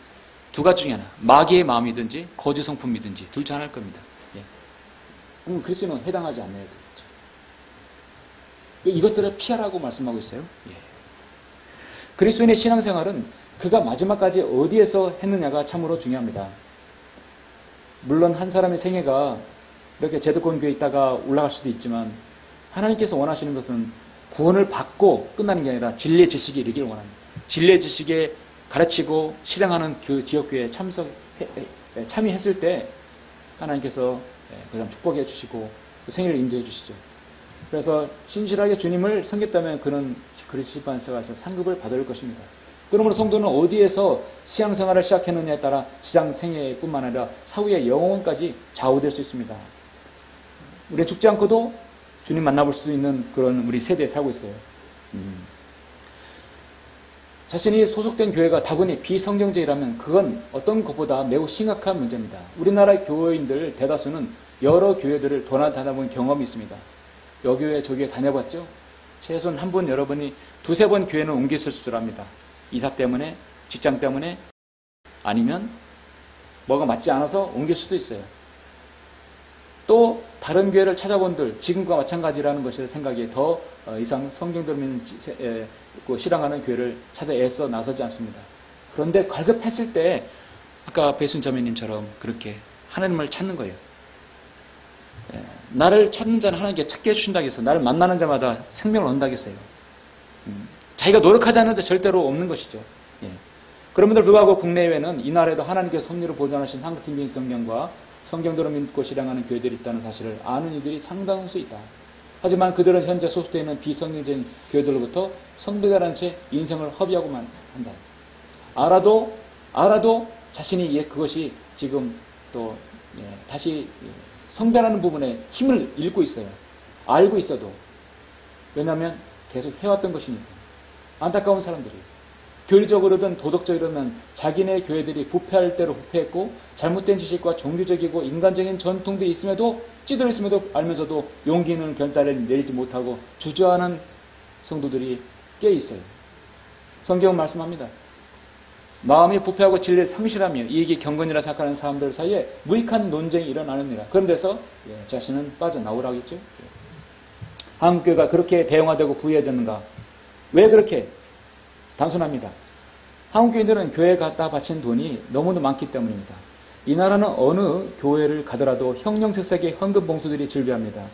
두 가지 중에 하나, 마귀의 마음이든지 거짓 성품이든지 둘 중 하나일 겁니다. 그럼 그리스도인은 해당하지 않아야 되겠죠. 이것들을 피하라고 말씀하고 있어요. 그리스도인의 신앙생활은 그가 마지막까지 어디에서 했느냐가 참으로 중요합니다. 물론 한 사람의 생애가 이렇게 제도권 교회에 있다가 올라갈 수도 있지만 하나님께서 원하시는 것은 구원을 받고 끝나는 게 아니라 진리의 지식에 이르기를 원합니다. 진리의 지식에 가르치고 실행하는 그 지역교회에 참여했을 때 하나님께서 그 사람 축복해 주시고 그 생애를 인도해 주시죠. 그래서 신실하게 주님을 섬겼다면 그는 그리스도반서가 가서 상급을 받을 것입니다. 그러므로 성도는 어디에서 신앙생활을 시작했느냐에 따라 시장 생애뿐만 아니라 사후의 영혼까지 좌우될 수 있습니다. 우리는 죽지 않고도 주님 만나볼 수도 있는 그런 우리 세대에 살고 있어요. 자신이 소속된 교회가 다분히 비성경적이라면 그건 어떤 것보다 매우 심각한 문제입니다. 우리나라 교회인들 대다수는 여러 교회들을 돌아다녀본 경험이 있습니다. 여기 교회 저 교회 다녀봤죠? 최소한 한 번 여러분이 두세 번 교회는 옮겼을 줄 압니다. 이사 때문에, 직장 때문에, 아니면 뭐가 맞지 않아서 옮길 수도 있어요. 또 다른 교회를 찾아본들 지금과 마찬가지라는 것을 생각에 더 이상 성경대로 신앙하는 교회를 찾아 애써 나서지 않습니다. 그런데 갈급했을 때 아까 배순자매님처럼 그렇게 하나님을 찾는 거예요. 나를 찾는 자는 하나님께 찾게 해주신다겠어요. 나를 만나는 자마다 생명을 얻는다겠어요. 자기가 노력하지 않는데 절대로 없는 것이죠. 그럼에도 불구하고 국내외는 이날에도 하나님께서 섭리로 보존하신 한국인민 성경과 성경대로 믿고 실행하는 교회들이 있다는 사실을 아는 이들이 상당한 수 있다. 하지만 그들은 현재 소속되어 있는 비성경적인 교회들로부터 성배자라는 채 인생을 허비하고만 한다. 알아도 자신이 그것이 지금 또 다시 성대라는 부분에 힘을 잃고 있어요. 알고 있어도. 왜냐하면 계속 해왔던 것이니까. 안타까운 사람들이. 교리적으로든 도덕적으로든 자기네 교회들이 부패할 대로 부패했고 잘못된 지식과 종교적이고 인간적인 전통들이 있음에도 찌들어 있음에도 알면서도 용기 있는 결단을 내리지 못하고 주저하는 성도들이 꽤 있어요. 성경은 말씀합니다. 마음이 부패하고 진리를 상실하며 이익이 경건이라 생각하는 사람들 사이에 무익한 논쟁이 일어나느니라. 그런 데서 자신은 빠져나오라고 했죠. 한국교회가 그렇게 대형화되고 부유해졌는가? 왜 그렇게? 단순합니다. 한국교인들은 교회에 갖다 바친 돈이 너무도 많기 때문입니다. 이 나라는 어느 교회를 가더라도 형형색색의 헌금 봉투들이 즐비합니다.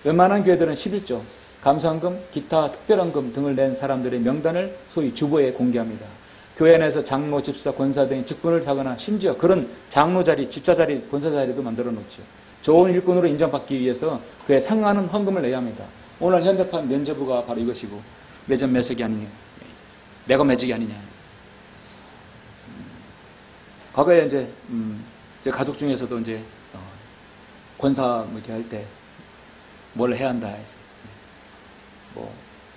웬만한 교회들은 11조, 감사헌금, 기타 특별헌금 등을 낸 사람들의 명단을 소위 주보에 공개합니다. 교회 내에서 장로, 집사, 권사 등의 직분을 사거나 심지어 그런 장로 자리, 집사 자리, 권사 자리도 만들어 놓죠. 좋은 일꾼으로 인정받기 위해서 그에 상하는 헌금을 내야 합니다. 오늘 현대판 면제부가 바로 이것이고 매점 매석이 아니냐, 매거 매직이 아니냐. 과거에 이제 제 가족 중에서도 이제 권사 이렇게 할 때 뭘 해야 한다 해서 뭐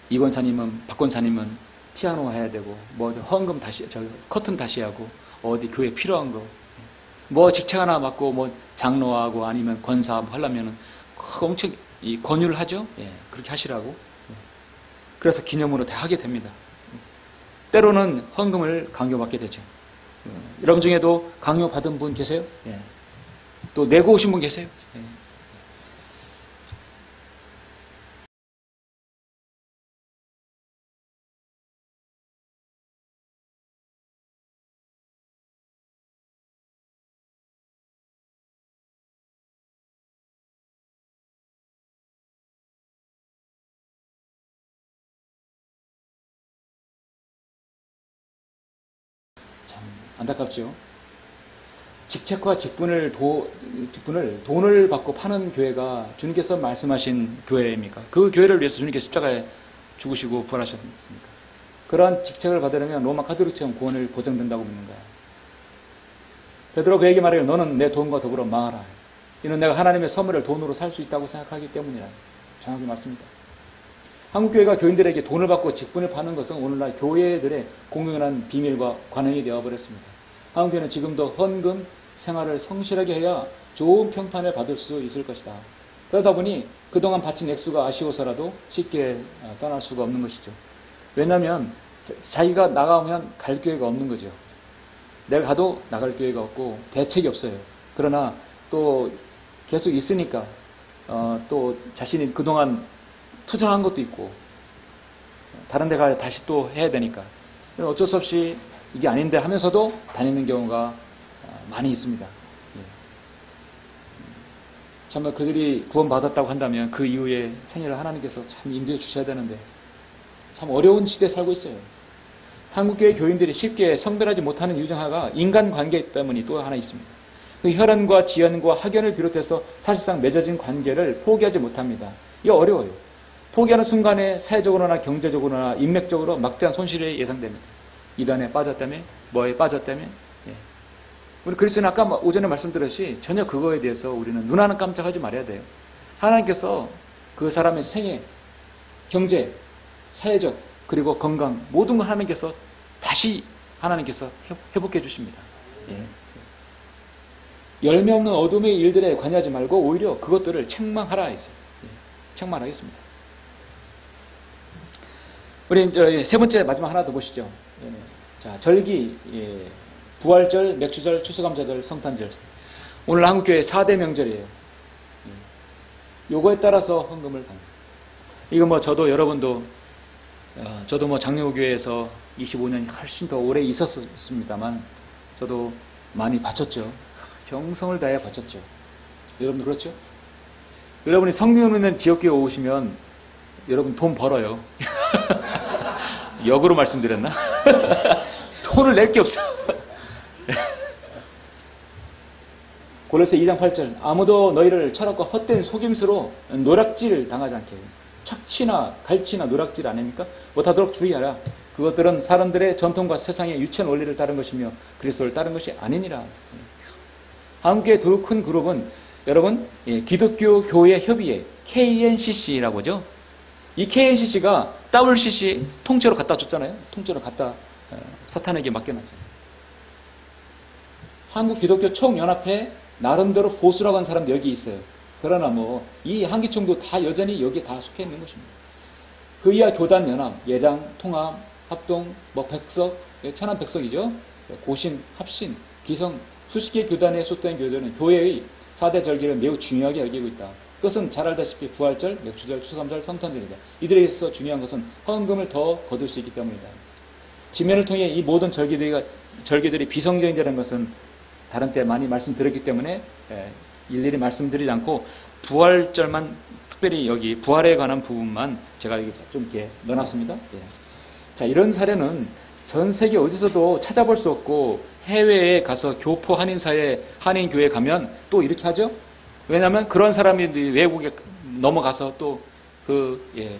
이 권사님은 박 권사님은 피아노 해야 되고 뭐 헌금 다시 커튼 다시 하고 어디 교회 필요한 거 뭐 직책 하나 맡고 뭐 장로하고 아니면 권사 뭐 하려면은 엄청 이 권유를 하죠. 그렇게 하시라고. 그래서 기념으로 다 하게 됩니다. 때로는 헌금을 강요받게 되죠. 여러분 중에도 강요받은 분 계세요? 또 내고 오신 분 계세요? 안타깝죠. 직책과 직분을 돈을 받고 파는 교회가 주님께서 말씀하신 교회입니까? 그 교회를 위해서 주님께서 십자가에 죽으시고 부활하셨습니까? 그러한 직책을 받으려면 로마 카톨릭처럼 구원을 보장된다고 믿는가? 베드로 그에게 말해요. 너는 내 돈과 더불어 망하라. 이는 내가 하나님의 선물을 돈으로 살 수 있다고 생각하기 때문이라. 정확히 맞습니다. 한국교회가 교인들에게 돈을 받고 직분을 파는 것은 오늘날 교회들의 공용한 비밀과 관행이 되어버렸습니다. 한국교회는 지금도 헌금 생활을 성실하게 해야 좋은 평판을 받을 수 있을 것이다. 그러다 보니 그동안 바친 액수가 아쉬워서라도 쉽게 떠날 수가 없는 것이죠. 왜냐하면 자기가 나가면 갈 교회가 없는 거죠. 내가 가도 나갈 교회가 없고 대책이 없어요. 그러나 또 계속 있으니까 또 자신이 그동안 투자한 것도 있고 다른 데 가야 다시 또 해야 되니까 어쩔 수 없이 이게 아닌데 하면서도 다니는 경우가 많이 있습니다. 정말 그들이 구원받았다고 한다면 그 이후에 생애를 하나님께서 참 인도해 주셔야 되는데 참 어려운 시대에 살고 있어요. 한국교회 교인들이 쉽게 성별하지 못하는 이유 중 하나가 인간관계 때문이 또 하나 있습니다. 그 혈연과 지연과 학연을 비롯해서 사실상 맺어진 관계를 포기하지 못합니다. 이게 어려워요. 포기하는 순간에 사회적으로나 경제적으로나 인맥적으로 막대한 손실이 예상됩니다. 이단에 빠졌다며 뭐에 빠졌다며. 우리 그리스도는 아까 오전에 말씀드렸듯이 전혀 그거에 대해서 우리는 눈 하나 깜짝하지 말아야 돼요. 하나님께서 그 사람의 생애, 경제, 사회적 그리고 건강 모든 걸 하나님께서 다시 하나님께서 회복해 주십니다. 열매 없는 어둠의 일들에 관여하지 말고 오히려 그것들을 책망하라 했어요. 책망하겠습니다. 우리 세 번째 마지막 하나 더 보시죠. 자, 절기, 부활절, 맥주절, 추수감사절, 성탄절. 오늘 한국교회 4대 명절이에요. 요거에 따라서 헌금을 받는. 이거 뭐 저도 여러분도 저도 뭐 장로교회에서 25년 훨씬 더 오래 있었습니다만 저도 많이 바쳤죠. 정성을 다해 바쳤죠. 여러분도 그렇죠? 여러분이 성령 있는 지역교회 오시면 여러분 돈 벌어요. 역으로 말씀드렸나? 돈을 낼 게 없어. 고린도서 2장 8절 아무도 너희를 철학과 헛된 속임수로 노략질 당하지 않게 착취나 갈취나 노략질 아닙니까? 못하도록 주의하라. 그것들은 사람들의 전통과 세상의 유치한 원리를 따른 것이며 그리스도를 따른 것이 아니니라. 한국의 더 큰 그룹은 여러분 기독교 교회 협의회 KNCC라고 하죠. 이 KNCC가 WCC 통째로 갖다 줬잖아요. 통째로 갖다 사탄에게 맡겨놨잖아요. 한국 기독교 총연합회 나름대로 보수라고 하는 사람도 여기 있어요. 그러나 뭐 이 한기총도 다 여전히 여기에 다 속해 있는 것입니다. 그 이하 교단연합, 예당, 통합, 합동, 뭐 백석, 천안백석이죠. 고신, 합신, 기성, 수십 개 교단에 소속된 교회들은 교회의 4대 절기를 매우 중요하게 여기고 있다. 그것은 잘 알다시피 부활절, 맥주절, 추삼절, 성탄절이다. 이들에 있어서 중요한 것은 헌금을 더 거둘 수 있기 때문이다. 지면을 통해 이 모든 절기들이 비성경이라는 것은 다른 때 많이 말씀드렸기 때문에 일일이 말씀드리지 않고 부활절만 특별히 여기 부활에 관한 부분만 제가 여기 좀 이렇게 넣어놨습니다. 자, 이런 사례는 전 세계 어디서도 찾아볼 수 없고 해외에 가서 교포 한인사회 한인교회 가면 또 이렇게 하죠. 왜냐하면 그런 사람이 외국에 넘어가서 또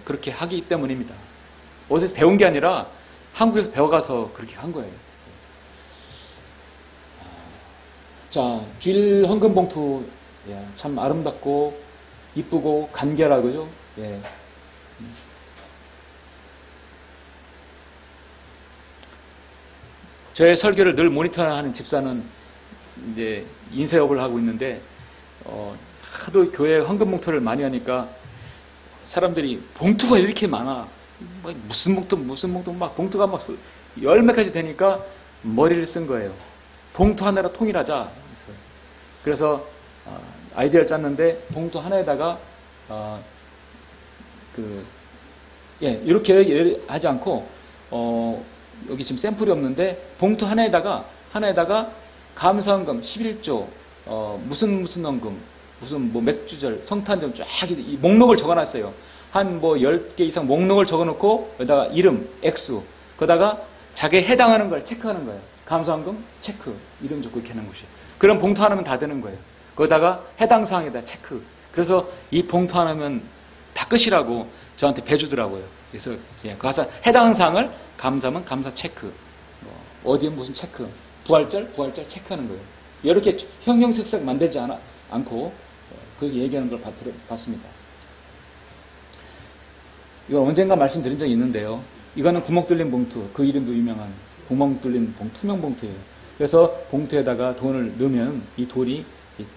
그렇게 하기 때문입니다. 어디서 배운 게 아니라 한국에서 배워가서 그렇게 한 거예요. 자, 주일 헌금 봉투 참 아름답고 이쁘고 간결하고요. 저의 설교를 늘 모니터하는 집사는 이제 인쇄업을 하고 있는데 하도 교회 헌금 봉투를 많이 하니까 사람들이 봉투가 이렇게 많아. 무슨 봉투 막 봉투가 막 열 몇 가지 되니까 머리를 쓴 거예요. 봉투 하나로 통일하자. 그래서 아이디어를 짰는데 봉투 하나에다가 이렇게 하지 않고 여기 지금 샘플이 없는데 봉투 하나에다가 감사헌금 11조 무슨 헌금 무슨 뭐 맥주절 성탄절 쫙 이 목록을 적어놨어요. 한 뭐 10개 이상 목록을 적어놓고 여기다가 이름 액수 거기다가 자기에 해당하는 걸 체크하는 거예요. 감사헌금 체크 이름 적고 이렇게 하는 것이에요. 그럼 봉투 하나면 다 되는 거예요. 거기다가 해당 사항에다 체크. 그래서 이 봉투 하나면 다 끝이라고 저한테 배주더라고요. 그래서 가서 해당 사항을 감사면 감사 체크, 어디에 무슨 체크, 부활절 체크하는 거예요. 이렇게 형형색색 만들지 않고 그 얘기하는 걸 봤습니다. 이거 언젠가 말씀드린 적이 있는데요. 이거는 구멍 뚫린 봉투, 그 이름도 유명한 구멍 뚫린 봉투, 투명 봉투예요. 그래서 봉투에다가 돈을 넣으면 이 돌이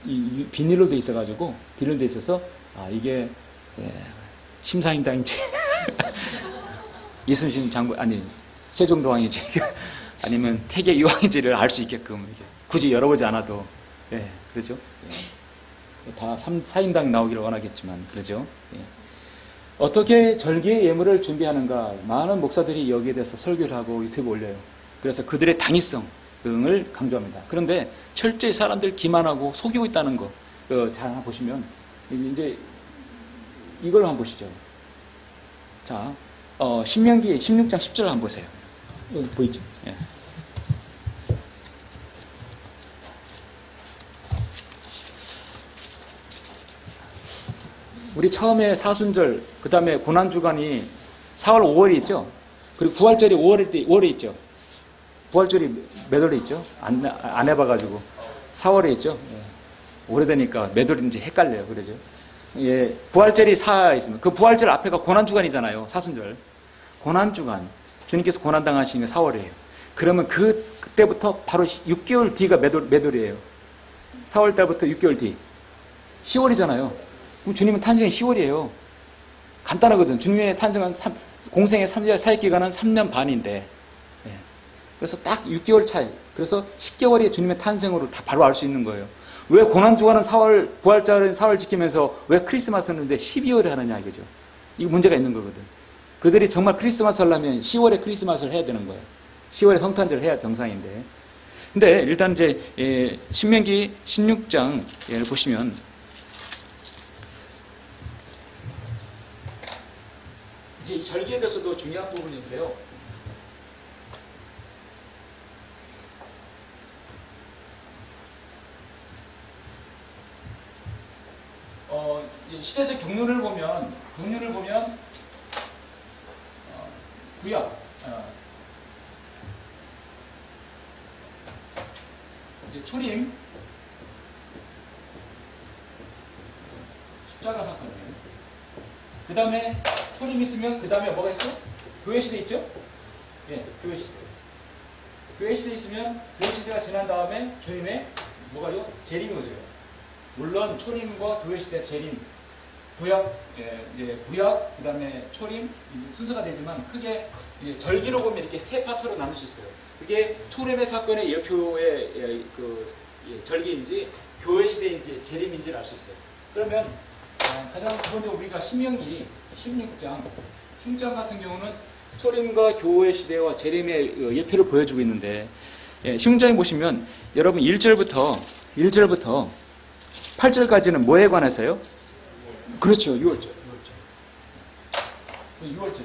이 비닐로 돼 있어가지고 비닐로 돼 있어서 이게 심사임당인지 이순신 장군 아니 세종대왕인지 아니면 태계 이왕인지를 알 수 있게끔 이렇게 굳이 열어보지 않아도 그렇죠. 다 사임당 나오기를 원하겠지만 그렇죠. 어떻게 절기의 예물을 준비하는가 많은 목사들이 여기에 대해서 설교를 하고 유튜브 올려요. 그래서 그들의 당위성 등을 강조합니다. 그런데 철저히 사람들 기만하고 속이고 있다는 거. 잘 한번 보시면 이제 이걸 한번 보시죠. 자, 신명기 16장 10절 한번 보세요. 여기 보이죠? 우리 처음에 사순절, 그 다음에 고난주간이 4월, 5월이 있죠? 그리고 부활절이 5월에 있죠? 부활절이 몇 월에 있죠? 안 해봐가지고. 4월에 있죠? 오래되니까 몇 월인지 헷갈려요. 그러죠? 부활절이 4에 있습니다. 그 부활절 앞에가 고난주간이잖아요. 사순절. 고난주간. 주님께서 고난당하신 게 4월이에요. 그러면 그때부터 바로 6개월 뒤가 몇 월이에요? 4월 달부터 6개월 뒤. 10월이잖아요. 그럼 주님은 탄생이 10월이에요. 간단하거든. 주님의 탄생은 공생의 사역기간은 3년 반인데. 그래서 딱 6개월 차이. 그래서 10개월이 주님의 탄생으로 다 바로 알 수 있는 거예요. 왜 고난주간은 4월, 부활절은 4월 지키면서 왜 크리스마스는 12월에 하느냐 이거죠. 이거 문제가 있는 거거든. 그들이 정말 크리스마스 하려면 10월에 크리스마스를 해야 되는 거예요. 10월에 성탄절을 해야 정상인데. 근데 일단 이제 신명기 16장을 보시면 이제 이 절기에 대해서도 중요한 부분인데요. 시대적 경륜을 보면 구약 이제 초림 그 다음에 초림 있으면 그 다음에 뭐가 있죠? 교회시대 있죠? 예, 교회시대. 교회시대 있으면 교회시대가 지난 다음에 초림에 뭐가요? 재림이 오죠. 물론 초림과 교회시대, 재림, 구약, 이제 구약, 그 다음에 초림 순서가 되지만 크게 절기로 보면 이렇게 세 파트로 나눌 수 있어요. 그게 초림의 사건의 예표의 절기인지 교회시대인지 재림인지를 알 수 있어요. 그러면 가장 기본적으로 우리가 신명기 16장 같은 경우는 초림과 교회시대와 재림의 예표를 보여주고 있는데 16장에 보시면 여러분 1절부터 8절까지는 뭐에 관해서요? 그렇죠. 6월절. 6월절.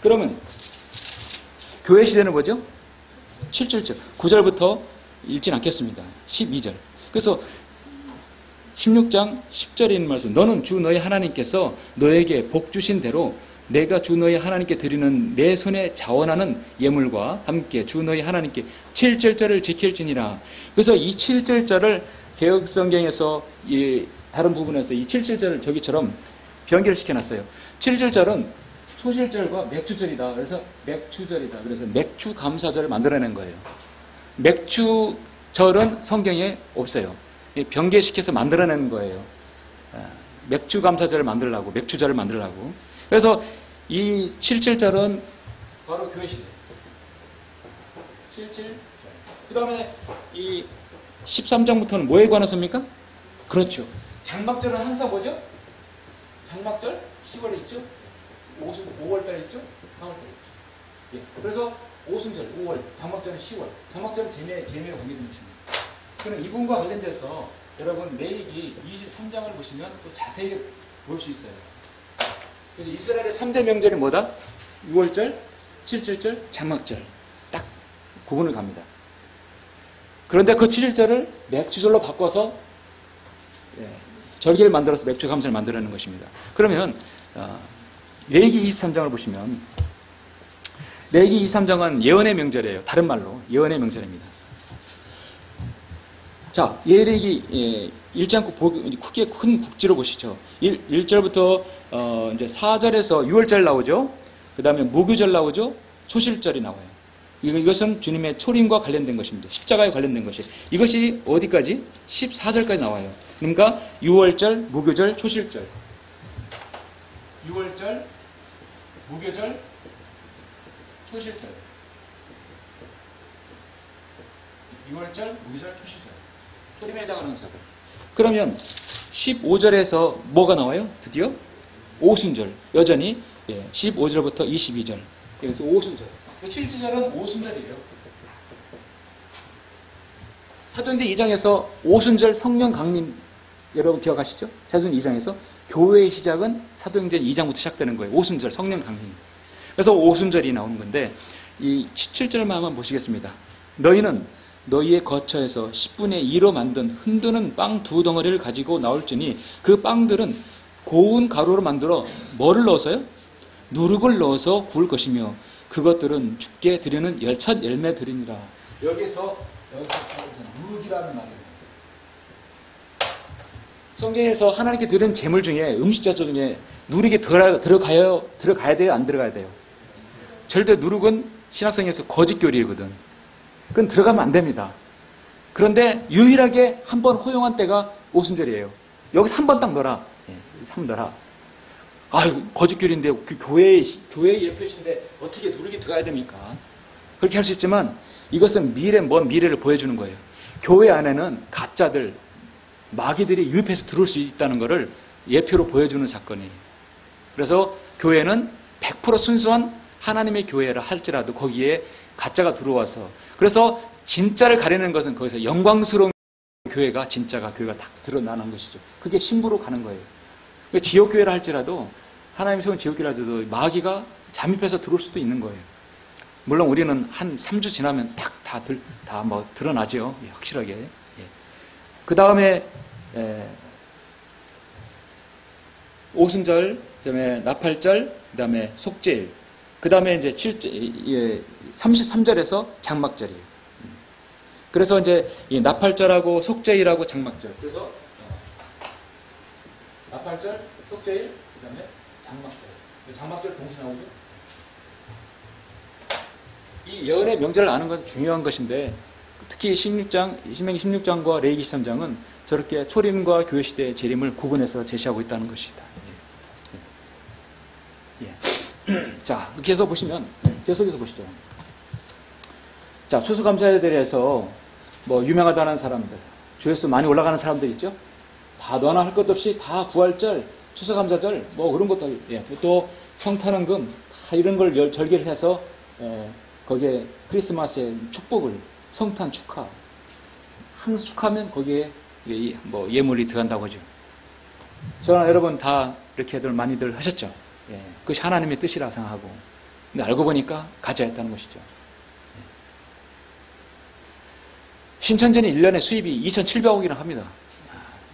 그러면 교회 시대는 뭐죠? 7절절. 9절부터 읽진 않겠습니다. 12절. 그래서 16장 10절에 있는 말씀, 너는 주 너희 하나님께서 너에게 복 주신 대로 내가 주 너희 하나님께 드리는 내 손에 자원하는 예물과 함께 주 너희 하나님께 7절절을 지킬지니라. 그래서 이 7절절을 개혁성경에서 이 다른 부분에서 이 7절절을 저기처럼 변기를 시켜놨어요. 7절절은 초실절과 맥주절이다. 그래서 맥주절이다. 그래서 맥주 감사절을 만들어낸 거예요. 맥주절은 성경에 없어요. 변개시켜서 만들어낸 거예요. 맥주 감사절을 만들려고, 맥주절을 만들려고. 그래서 이 7절절은 바로 교회 시대. 7절절. 그 다음에 이 13장부터는 뭐에 관해서입니까? 그렇죠. 장막절은 항상 뭐죠? 장막절 10월에 있죠? 5월달에 있죠? 4월달에 있죠? 예. 그래서 오순절 5월, 장막절은 10월. 장막절은 재미가 관계되는 것입니다. 그럼 이분과 관련돼서 여러분 레위기 23장을 보시면 또 자세히 볼 수 있어요. 그래서 이스라엘의 3대 명절이 뭐다? 6월절, 7절절, 장막절. 딱 구분을 갑니다. 그런데 그 7일절을 맥주절로 바꿔서 절기를 만들어서 맥주 감사를 만들어내는 것입니다. 그러면 레위기 23장을 보시면 레위기 23장은 예언의 명절이에요. 다른 말로 예언의 명절입니다. 자, 레위기 1장 크게 큰 국지로 보시죠. 1절부터 이제 4절에서 6월절 나오죠. 그 다음에 무교절 나오죠. 초실절이 나와요. 이것은 주님의 초림과 관련된 것입니다. 십자가에 관련된 것이. 이것이 어디까지? 14절까지 나와요. 그러니까 6월절, 무교절, 초실절. 6월절, 무교절, 초실절. 6월절, 무교절, 초실절. 초림에 해당하는 사건. 그러면 15절에서 뭐가 나와요? 드디어 오순절. 여전히 15절부터 22절. 그래서 오순절. 7절은 오순절이에요. 사도행전 2장에서 오순절 성령 강림 여러분 기억하시죠? 사도행전 2장에서 교회의 시작은 사도행전 2장부터 시작되는 거예요. 오순절 성령 강림. 그래서 오순절이 나오는 건데 이 7절만 한번 보시겠습니다. 너희는 너희의 거처에서 10분의 2로 만든 흔드는 빵 2덩어리를 가지고 나올지니 그 빵들은 고운 가루로 만들어 뭐를 넣어서요? 누룩을 넣어서 구울 것이며 그것들은 주께 드리는 첫 열매들이니라. 여기서 누룩이라는 말입니다. 성경에서 하나님께 드린 제물 중에 음식자 중에 누룩이 들어가야 돼요? 안 들어가야 돼요? 절대 누룩은 신학성에서 거짓교리거든. 그건 들어가면 안 됩니다. 그런데 유일하게 한 번 허용한 때가 오순절이에요. 여기서 한 번 딱 넣어라. 한 번 넣어라. 아유, 거짓교리인데, 교회의 예표신데 어떻게 누룩이 들어가야 됩니까? 그렇게 할 수 있지만 이것은 먼 미래를 보여주는 거예요. 교회 안에는 가짜들, 마귀들이 유입해서 들어올 수 있다는 것을 예표로 보여주는 사건이에요. 그래서 교회는 100% 순수한 하나님의 교회라 할지라도 거기에 가짜가 들어와서 그래서 진짜를 가리는 것은 거기서 영광스러운 교회가 진짜가 교회가 딱 드러나는 것이죠. 그게 신부로 가는 거예요. 지옥교회라 할지라도 하나님이 세운 지옥교회라 할지라도 마귀가 잠입해서 들어올 수도 있는 거예요. 물론 우리는 한 3주 지나면 다 드러나죠. 확실하게. 그 다음에 오순절, 그다음에 나팔절, 그다음에 속죄일, 그다음에 이제 33절에서 장막절이에요. 그래서 이제 이 나팔절하고 속죄일하고 장막절. 그래서 나팔절, 속죄일, 그 다음에 장막절. 장막절 동시에 나오죠. 이 예언의 명절을 아는 건 중요한 것인데 특히 신명기 16장과 레위기 13장은 저렇게 초림과 교회시대의 재림을 구분해서 제시하고 있다는 것이다. 자, 계속 보시면, 계속해서 보시죠. 자, 추수감사에 대해서 뭐 유명하다는 사람들, 조회수 많이 올라가는 사람들 있죠? 다 너나 할 것 없이 다 부활절, 추수감사절, 뭐 그런 것들, 또 성탄원금, 다 이런 걸 절개를 해서 거기에 크리스마스의 축복을, 성탄 축하, 항상 축하하면 거기에 뭐 예물이 들어간다고 하죠. 저는 여러분 다 이렇게들 많이들 하셨죠. 그것이 하나님의 뜻이라 생각하고, 근데 알고 보니까 가져야 했다는 것이죠. 신천지는 1년에 수입이 2,700억이나 합니다.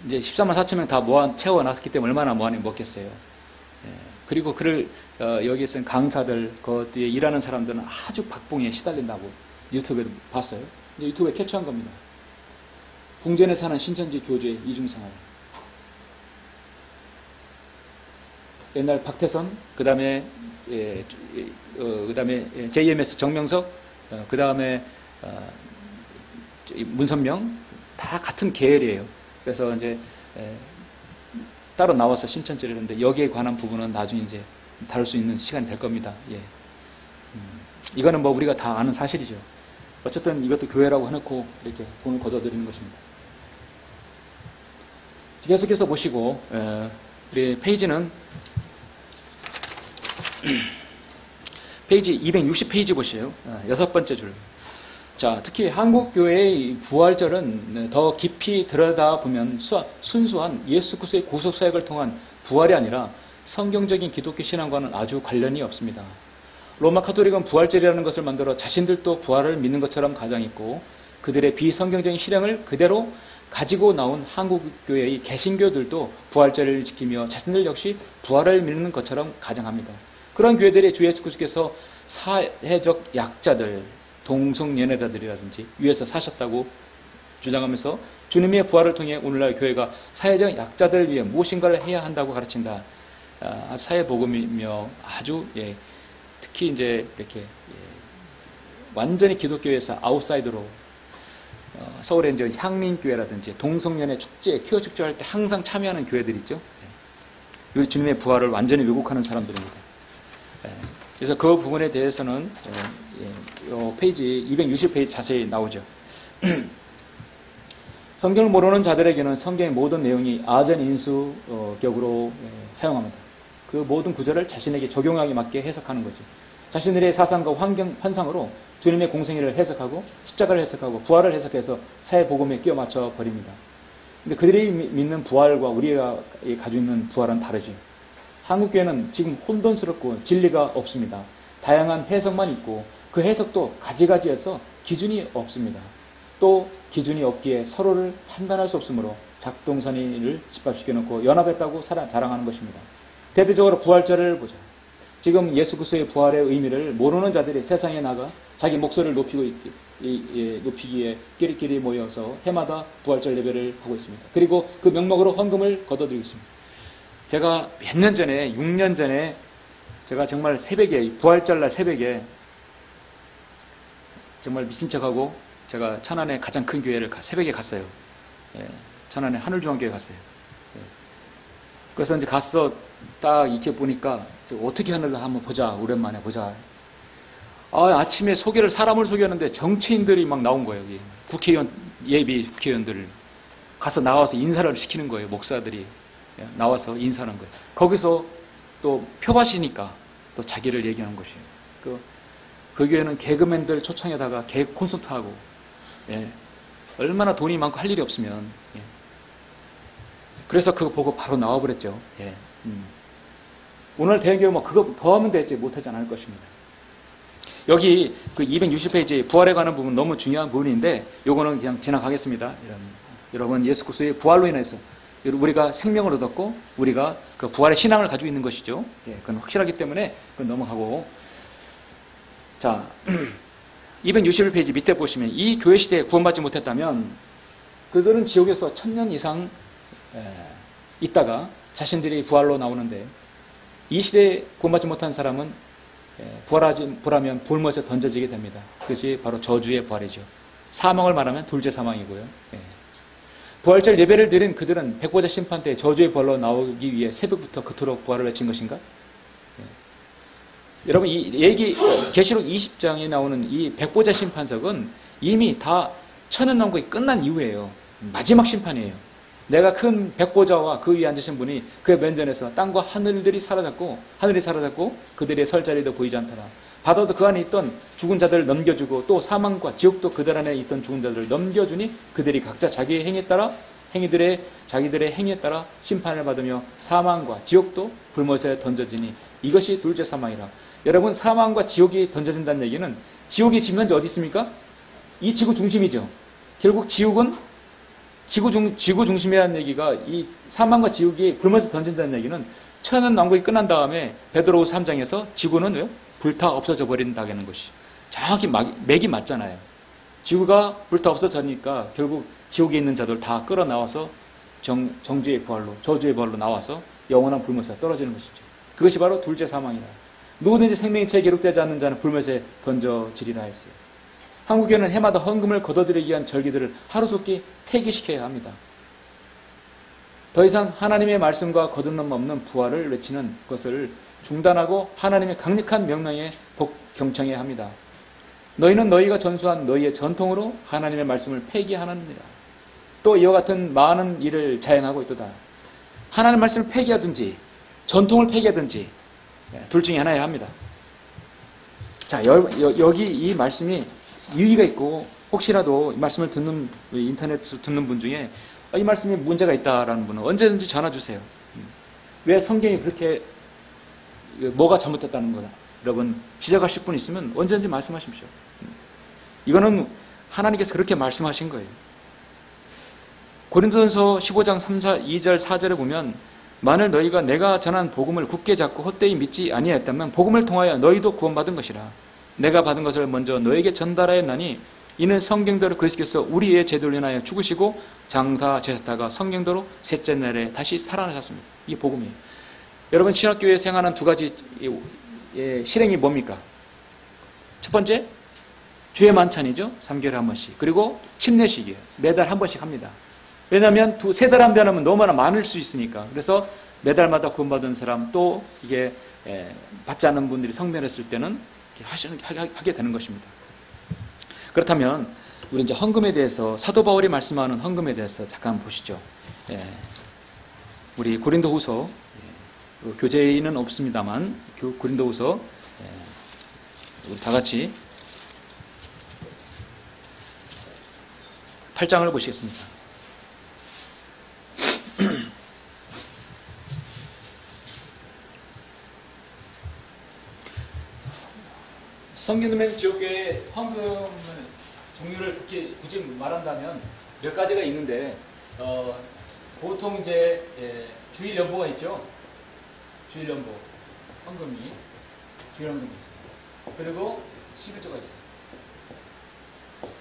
이제 14만 4천 명 다 채워놨기 때문에 얼마나 많이 먹겠어요. 그리고 그를 여기에서 강사들, 거기에 일하는 사람들은 아주 박봉에 시달린다고 유튜브에도 봤어요. 이제 유튜브에 캡처한 겁니다. 궁전에 사는 신천지 교주의 이중생활. 옛날 박태선, 그 다음에 JMS 정명석, 그 다음에 문선명, 다 같은 계열이에요. 그래서 이제 따로 나와서 신천지를 했는데 여기에 관한 부분은 나중에 이제 다룰 수 있는 시간이 될 겁니다. 이거는 뭐 우리가 다 아는 사실이죠. 어쨌든 이것도 교회라고 해놓고 이렇게 돈을 걷어들이는 것입니다. 계속해서 보시고 우리 페이지는 페이지 260페이지 보세요. 6번째 줄. 자, 특히 한국교회의 부활절은 더 깊이 들여다보면 순수한 예수 그리스도의 구속사역을 통한 부활이 아니라 성경적인 기독교 신앙과는 아주 관련이 없습니다. 로마 카톨릭은 부활절이라는 것을 만들어 자신들도 부활을 믿는 것처럼 가정했고 그들의 비성경적인 실행을 그대로 가지고 나온 한국교회의 개신교들도 부활절을 지키며 자신들 역시 부활을 믿는 것처럼 가정합니다. 그런 교회들의 주 예수 그리스도께서 사회적 약자들, 동성연애자들이라든지 위에서 사셨다고 주장하면서 주님의 부활을 통해 오늘날 교회가 사회적 약자들을 위해 무엇인가를 해야 한다고 가르친다. 사회복음이며 아주 특히 이제 이렇게 완전히 기독교에서 아웃사이더로 서울에 이제 향민교회라든지 동성연애 축제, 퀴어 축제할 때 항상 참여하는 교회들 있죠. 여기 주님의 부활을 완전히 왜곡하는 사람들입니다. 그래서 그 부분에 대해서는 페이지 260페이지 자세히 나오죠. 성경을 모르는 자들에게는 성경의 모든 내용이 아전인수격으로 사용합니다. 그 모든 구절을 자신에게 적용하게 맞게 해석하는 거죠. 자신들의 사상과 환상으로 주님의 공생애를 해석하고 십자가를 해석하고 부활을 해석해서 사회복음에 끼워 맞춰 버립니다. 근데 그들이 믿는 부활과 우리가 가지고 있는 부활은 다르지. 한국교회는 지금 혼돈스럽고 진리가 없습니다. 다양한 해석만 있고 그 해석도 가지가지해서 기준이 없습니다. 또 기준이 없기에 서로를 판단할 수 없으므로 작동선의를 집합시켜놓고 연합했다고 자랑하는 것입니다. 대표적으로 부활절을 보자. 지금 예수 그리스도의 부활의 의미를 모르는 자들이 세상에 나가 자기 목소리를 높이기에 끼리끼리 모여서 해마다 부활절 예배를 하고 있습니다. 그리고 그 명목으로 헌금을 걷어들이고 있습니다. 제가 몇 년 전에, 6년 전에 제가 정말 새벽에, 부활절날 새벽에 정말 미친 척하고 제가 천안의 가장 큰 교회를 새벽에 갔어요. 천안의 하늘중앙교회 갔어요. 그래서 이제 가서 딱 이렇게 보니까 어떻게 하는가 한번 보자. 오랜만에 보자. 아침에 사람을 소개하는데 정치인들이 막 나온 거예요. 여기. 국회의원, 예비 국회의원들을 가서 나와서 인사를 시키는 거예요. 목사들이 나와서 인사하는 거예요. 거기서 또 표밭이니까 또 자기를 얘기하는 것이에요. 그 교회는 개그맨들 초청에다가 개그 콘서트하고 얼마나 돈이 많고 할 일이 없으면 그래서 그거 보고 바로 나와버렸죠. 오늘 대형교회 뭐 그거 더 하면 되지 못하지 않을 것입니다. 여기 그 260페이지 부활에 관한 부분 너무 중요한 부분인데 요거는 그냥 지나가겠습니다. 여러분 예수 그리스도의 부활로 인해서 우리가 생명을 얻었고 우리가 그 부활의 신앙을 가지고 있는 것이죠. 그건 확실하기 때문에 그건 넘어가고 자 261페이지 밑에 보시면 이 교회 시대에 구원받지 못했다면 그들은 지옥에서 1000년 이상 있다가 자신들이 부활로 나오는데 이 시대에 구원받지 못한 사람은 부활하면 불못에 던져지게 됩니다. 그것이 바로 저주의 부활이죠. 사망을 말하면 둘째 사망이고요. 부활절 예배를 드린 그들은 백보자 심판 때 저주의 부활로 나오기 위해 새벽부터 그토록 부활을 외친 것인가? 여러분, 이 얘기 계시록 20장에 나오는 이 백보자 심판석은 이미 다 천연왕국이 끝난 이후에요. 마지막 심판이에요. 내가 큰 백보자와 그 위에 앉으신 분이 그의 면전에서 땅과 하늘이 사라졌고 그들의 설 자리도 보이지 않더라. 바다도 그 안에 있던 죽은 자들을 넘겨주고 또 사망과 지옥도 그들 안에 있던 죽은 자들을 넘겨주니 그들이 각자 자기의 자기들의 행위에 따라 심판을 받으며 사망과 지옥도 불못에 던져지니 이것이 둘째 사망이라. 여러분, 사망과 지옥이 던져진다는 얘기는 지옥이 지금 현재 어디 있습니까? 이 지구 중심이죠. 결국 지옥은 지구 중심이라는 얘기가 이 사망과 지옥이 불못에 던진다는 얘기는 천연왕국이 끝난 다음에 베드로후서 3장에서 지구는 왜요? 불타 없어져 버린다는 것이 정확히 맥이 맞잖아요. 지구가 불타 없어지니까 결국 지옥에 있는 자들 다 끌어나와서 정죄의 부활로, 저주의 부활로 나와서 영원한 불못에 떨어지는 것이죠. 그것이 바로 둘째 사망이라. 누구든지 생명의 책에 기록되지 않는 자는 불못에 던져지리라 했어요. 한국에는 해마다 헌금을 거둬들이기 위한 절기들을 하루속히 폐기시켜야 합니다. 더 이상 하나님의 말씀과 거듭남 없는 부활을 외치는 것을 중단하고 하나님의 강력한 명령에 경청해야 합니다. 너희는 너희가 전수한 너희의 전통으로 하나님의 말씀을 폐기하느니라. 또 이와 같은 많은 일을 자행하고 있도다. 하나님의 말씀을 폐기하든지 전통을 폐기하든지 둘 중에 하나여야 합니다. 자, 여기 이 말씀이 유의가 있고 혹시라도 이 말씀을 듣는 인터넷으로 듣는 분 중에 이 말씀에 문제가 있다라는 분은 언제든지 전화 주세요. 왜 성경이 그렇게 뭐가 잘못됐다는 거다. 여러분 지적하실 분 있으면 언제든지 말씀하십시오. 이거는 하나님께서 그렇게 말씀하신 거예요. 고린도전서 15장 2절 4절에 보면 만일 너희가 내가 전한 복음을 굳게 잡고 헛되이 믿지 아니하였다면 복음을 통하여 너희도 구원받은 것이라. 내가 받은 것을 먼저 너에게 전달하였나니 이는 성경대로 그리스도께서 우리의 죄를 인하여 죽으시고 장사되셨다가 성경대로 셋째 날에 다시 살아나셨습니다. 이게 복음이에요. 여러분 신학교에 생활하는 두 가지 실행이 뭡니까? 첫 번째, 주의 만찬이죠. 3개월에 한 번씩. 그리고 침례식이에요. 매달 한 번씩 합니다. 왜냐하면 세 달 한 번 하면 너무나 많을 수 있으니까. 그래서 매달마다 구원받은 사람 또 이게 받지 않는 분들이 성별했을 때는 하게 되는 것입니다. 그렇다면 우리 이제 헌금에 대해서 사도 바울이 말씀하는 헌금에 대해서 잠깐 보시죠. 우리 고린도후서 교재에는 없습니다만 고린도후서 우리 다 같이 8장을 보시겠습니다. 성균도면 지역교회 헌금 종류를 굳이 말한다면 몇 가지가 있는데 보통 이제 주일 연보가 있죠. 주일 연보 헌금이 주일 헌금이 있어요. 그리고 11조가 있어요.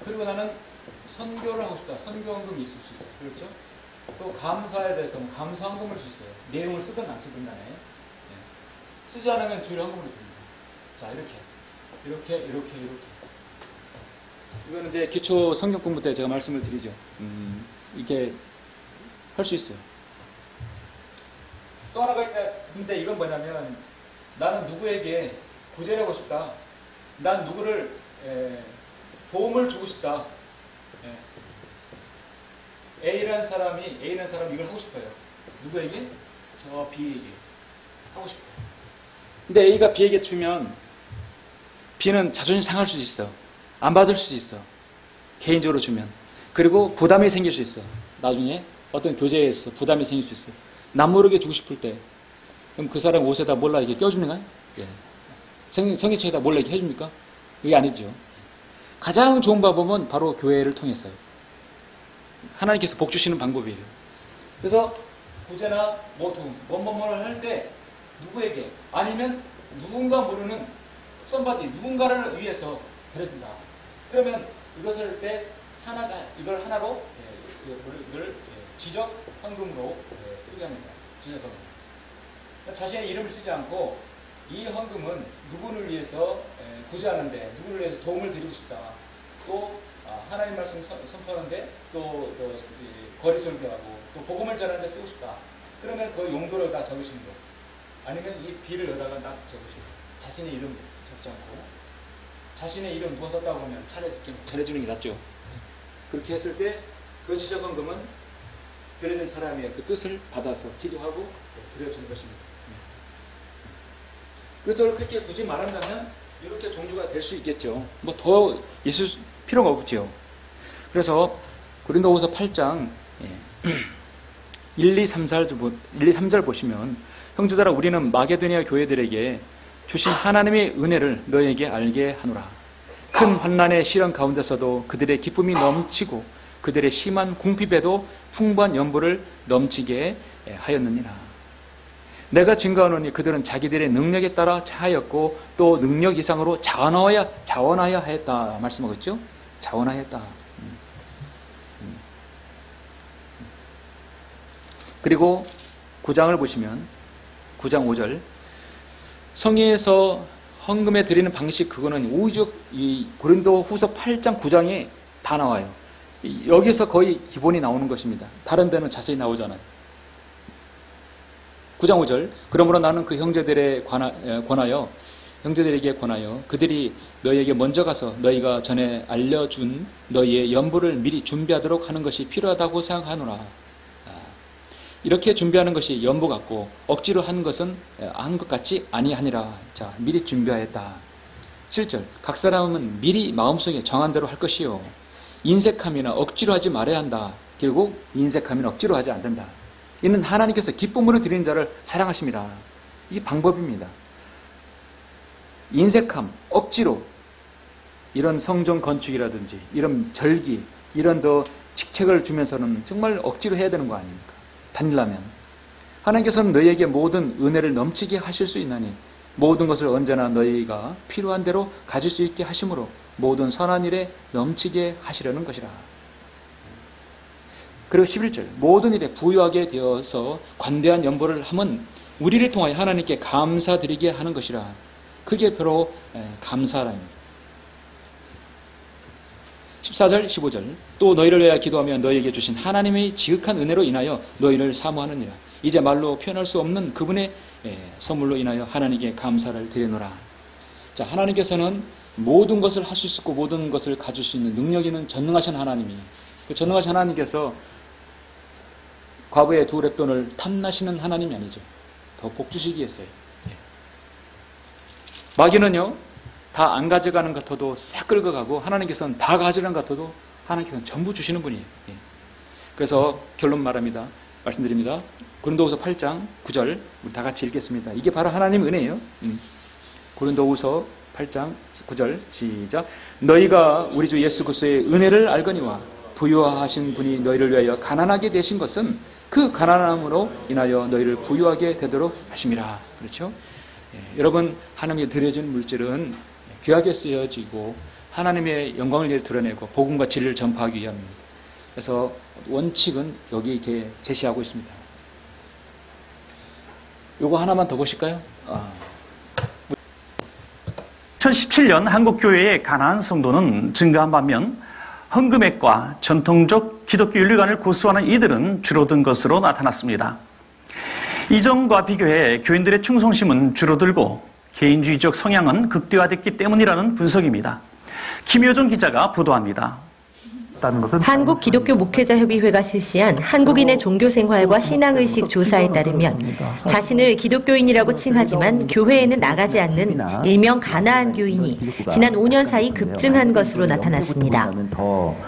그리고 나는 선교를 하고 싶다. 선교 헌금이 있을 수 있어요. 그렇죠? 또 감사에 대해서 감사 헌금을 수 있어요. 내용을 쓰든 안 쓰든 간에 쓰지 않으면 주일 헌금을 드립니다. 자, 이렇게. 이거는 이제 기초 성경 공부 때 제가 말씀을 드리죠. 이게 할 수 있어요. 또 하나가 있는데 이건 뭐냐면 나는 누구에게 구제를 하고 싶다. 난 누구를 도움을 주고 싶다. A라는 사람이 이걸 하고 싶어요. 누구에게? 저 B에게 하고 싶어요. 근데 A가 B에게 주면 B는 자존심 상할 수 있어. 안 받을 수 있어. 개인적으로 주면. 그리고 부담이 생길 수 있어. 나중에 어떤 교제에서 부담이 생길 수 있어. 남 모르게 주고 싶을 때. 그럼 그 사람 옷에다 몰라 이게 껴주는가요? 예. 생리책에다 몰라 이렇게 해줍니까? 그게 아니죠. 가장 좋은 방법은 바로 교회를 통해서요. 하나님께서 복 주시는 방법이에요. 그래서 구제나 뭐를 할 때 누구에게 아니면 누군가 모르는 somebody, 누군가를 위해서 드려준다. 그러면 이것을 할 때 이걸 하나로 이걸 지적 헌금으로 쓰게 합니다. 주제건금. 자신의 이름을 쓰지 않고 이 헌금은 누구를 위해서 구제하는데, 누구를 위해서 도움을 드리고 싶다. 또 하나님 말씀 선포하는데, 또 거리 설교하고, 또 복음을 전하는데 쓰고 싶다. 그러면 그 용도를 다 적으시는 거예요. 아니면 이 비를 여다가 딱 적으시는 거예요. 자신의 이름 적지 않고, 자신의 이름 누가 썼다고 하면 차려주는 게 낫죠. 그렇게 했을 때 그 지적헌금은 드려진 사람의 그 뜻을 받아서 기도하고 드려지는 것입니다. 그래서 그렇게 굳이 말한다면 이렇게 종류가 될 수 있겠죠. 뭐 더 있을 필요가 없죠. 그래서 고린도후서 8장 1, 2, 3절 보시면, 형제들아 우리는 마게도니아 교회들에게 주신 하나님의 은혜를 너에게 알게 하노라. 큰 환난의 시련 가운데서도 그들의 기쁨이 넘치고 그들의 심한 궁핍에도 풍부한 연보를 넘치게 하였느니라. 내가 증거하노니 그들은 자기들의 능력에 따라 차하였고 또 능력 이상으로 자원하여 하였다 말씀하고 있죠. 자원하였다. 그리고 9장을 보시면 9장 5절, 성회에서 헌금에 드리는 방식, 그거는 오죽 이 고린도후서 8장 9장에 다 나와요. 여기서 거의 기본이 나오는 것입니다. 다른 데는 자세히 나오잖아요. 9장 5절, 그러므로 나는 그 형제들에게 권하여 그들이 너희에게 먼저 가서 너희가 전에 알려준 너희의 연보를 미리 준비하도록 하는 것이 필요하다고 생각하노라. 이렇게 준비하는 것이 연보 같고 억지로 한 것은 한 것 같지 아니하니라. 자, 미리 준비하였다. 7절, 각 사람은 미리 마음속에 정한 대로 할 것이요 인색함이나 억지로 하지 말아야 한다. 결국 인색함이나 억지로 하지 않는다. 이는 하나님께서 기쁨으로 드리는 자를 사랑하십니다. 이게 방법입니다. 인색함, 억지로 이런 성전 건축이라든지 이런 절기, 이런 더 직책을 주면서는 정말 억지로 해야 되는 거 아닙니까? 다니려면 하나님께서는 너희에게 모든 은혜를 넘치게 하실 수 있나니 모든 것을 언제나 너희가 필요한 대로 가질 수 있게 하심으로 모든 선한 일에 넘치게 하시려는 것이라. 그리고 11절, 모든 일에 부유하게 되어서 관대한 연보를 함은 우리를 통하여 하나님께 감사드리게 하는 것이라. 그게 바로 감사라입니다. 14절, 15절, 또 너희를 위하여 기도하며 너희에게 주신 하나님의 지극한 은혜로 인하여 너희를 사모하느니라. 이제 말로 표현할 수 없는 그분의 선물로 인하여 하나님께 감사를 드리노라. 자, 하나님께서는 모든 것을 할 수 있고 모든 것을 가질 수 있는 능력 있는 전능하신 하나님이, 그 전능하신 하나님께서 과거의 두 랩돈을 탐나시는 하나님이 아니죠. 더 복 주시기 위해서요. 마귀는요, 다 안 가져가는 것 같아도 싹 긁어가고, 하나님께서는 다 가져가는 것 같아도 하나님께서는 전부 주시는 분이에요. 그래서 결론 말씀드립니다. 고린도후서 8장 9절 우리 다 같이 읽겠습니다. 이게 바로 하나님의 은혜예요. 고린도후서 8장 9절 시작. 너희가 우리 주 예수 그리스도의 은혜를 알거니와 부유하신 분이 너희를 위하여 가난하게 되신 것은 그 가난함으로 인하여 너희를 부유하게 되도록 하심이라. 그렇죠? 여러분, 하나님께 드려진 물질은 귀하게 쓰여지고 하나님의 영광을 드러내고 복음과 진리를 전파하기 위함입니다. 그래서 원칙은 여기 이렇게 제시하고 있습니다. 요거 하나만 더 보실까요? 2017년 한국교회의 가나안 성도는 증가한 반면 헌금액과 전통적 기독교 윤리관을 고수하는 이들은 줄어든 것으로 나타났습니다. 이전과 비교해 교인들의 충성심은 줄어들고 개인주의적 성향은 극대화됐기 때문이라는 분석입니다. 김효정 기자가 보도합니다. 한국 기독교 목회자협의회가 실시한 한국인의 종교생활과 신앙의식 조사에 따르면 자신을 기독교인이라고 칭하지만 교회에는 나가지 않는 일명 가나안 교인이 지난 5년 사이 급증한 것으로 나타났습니다.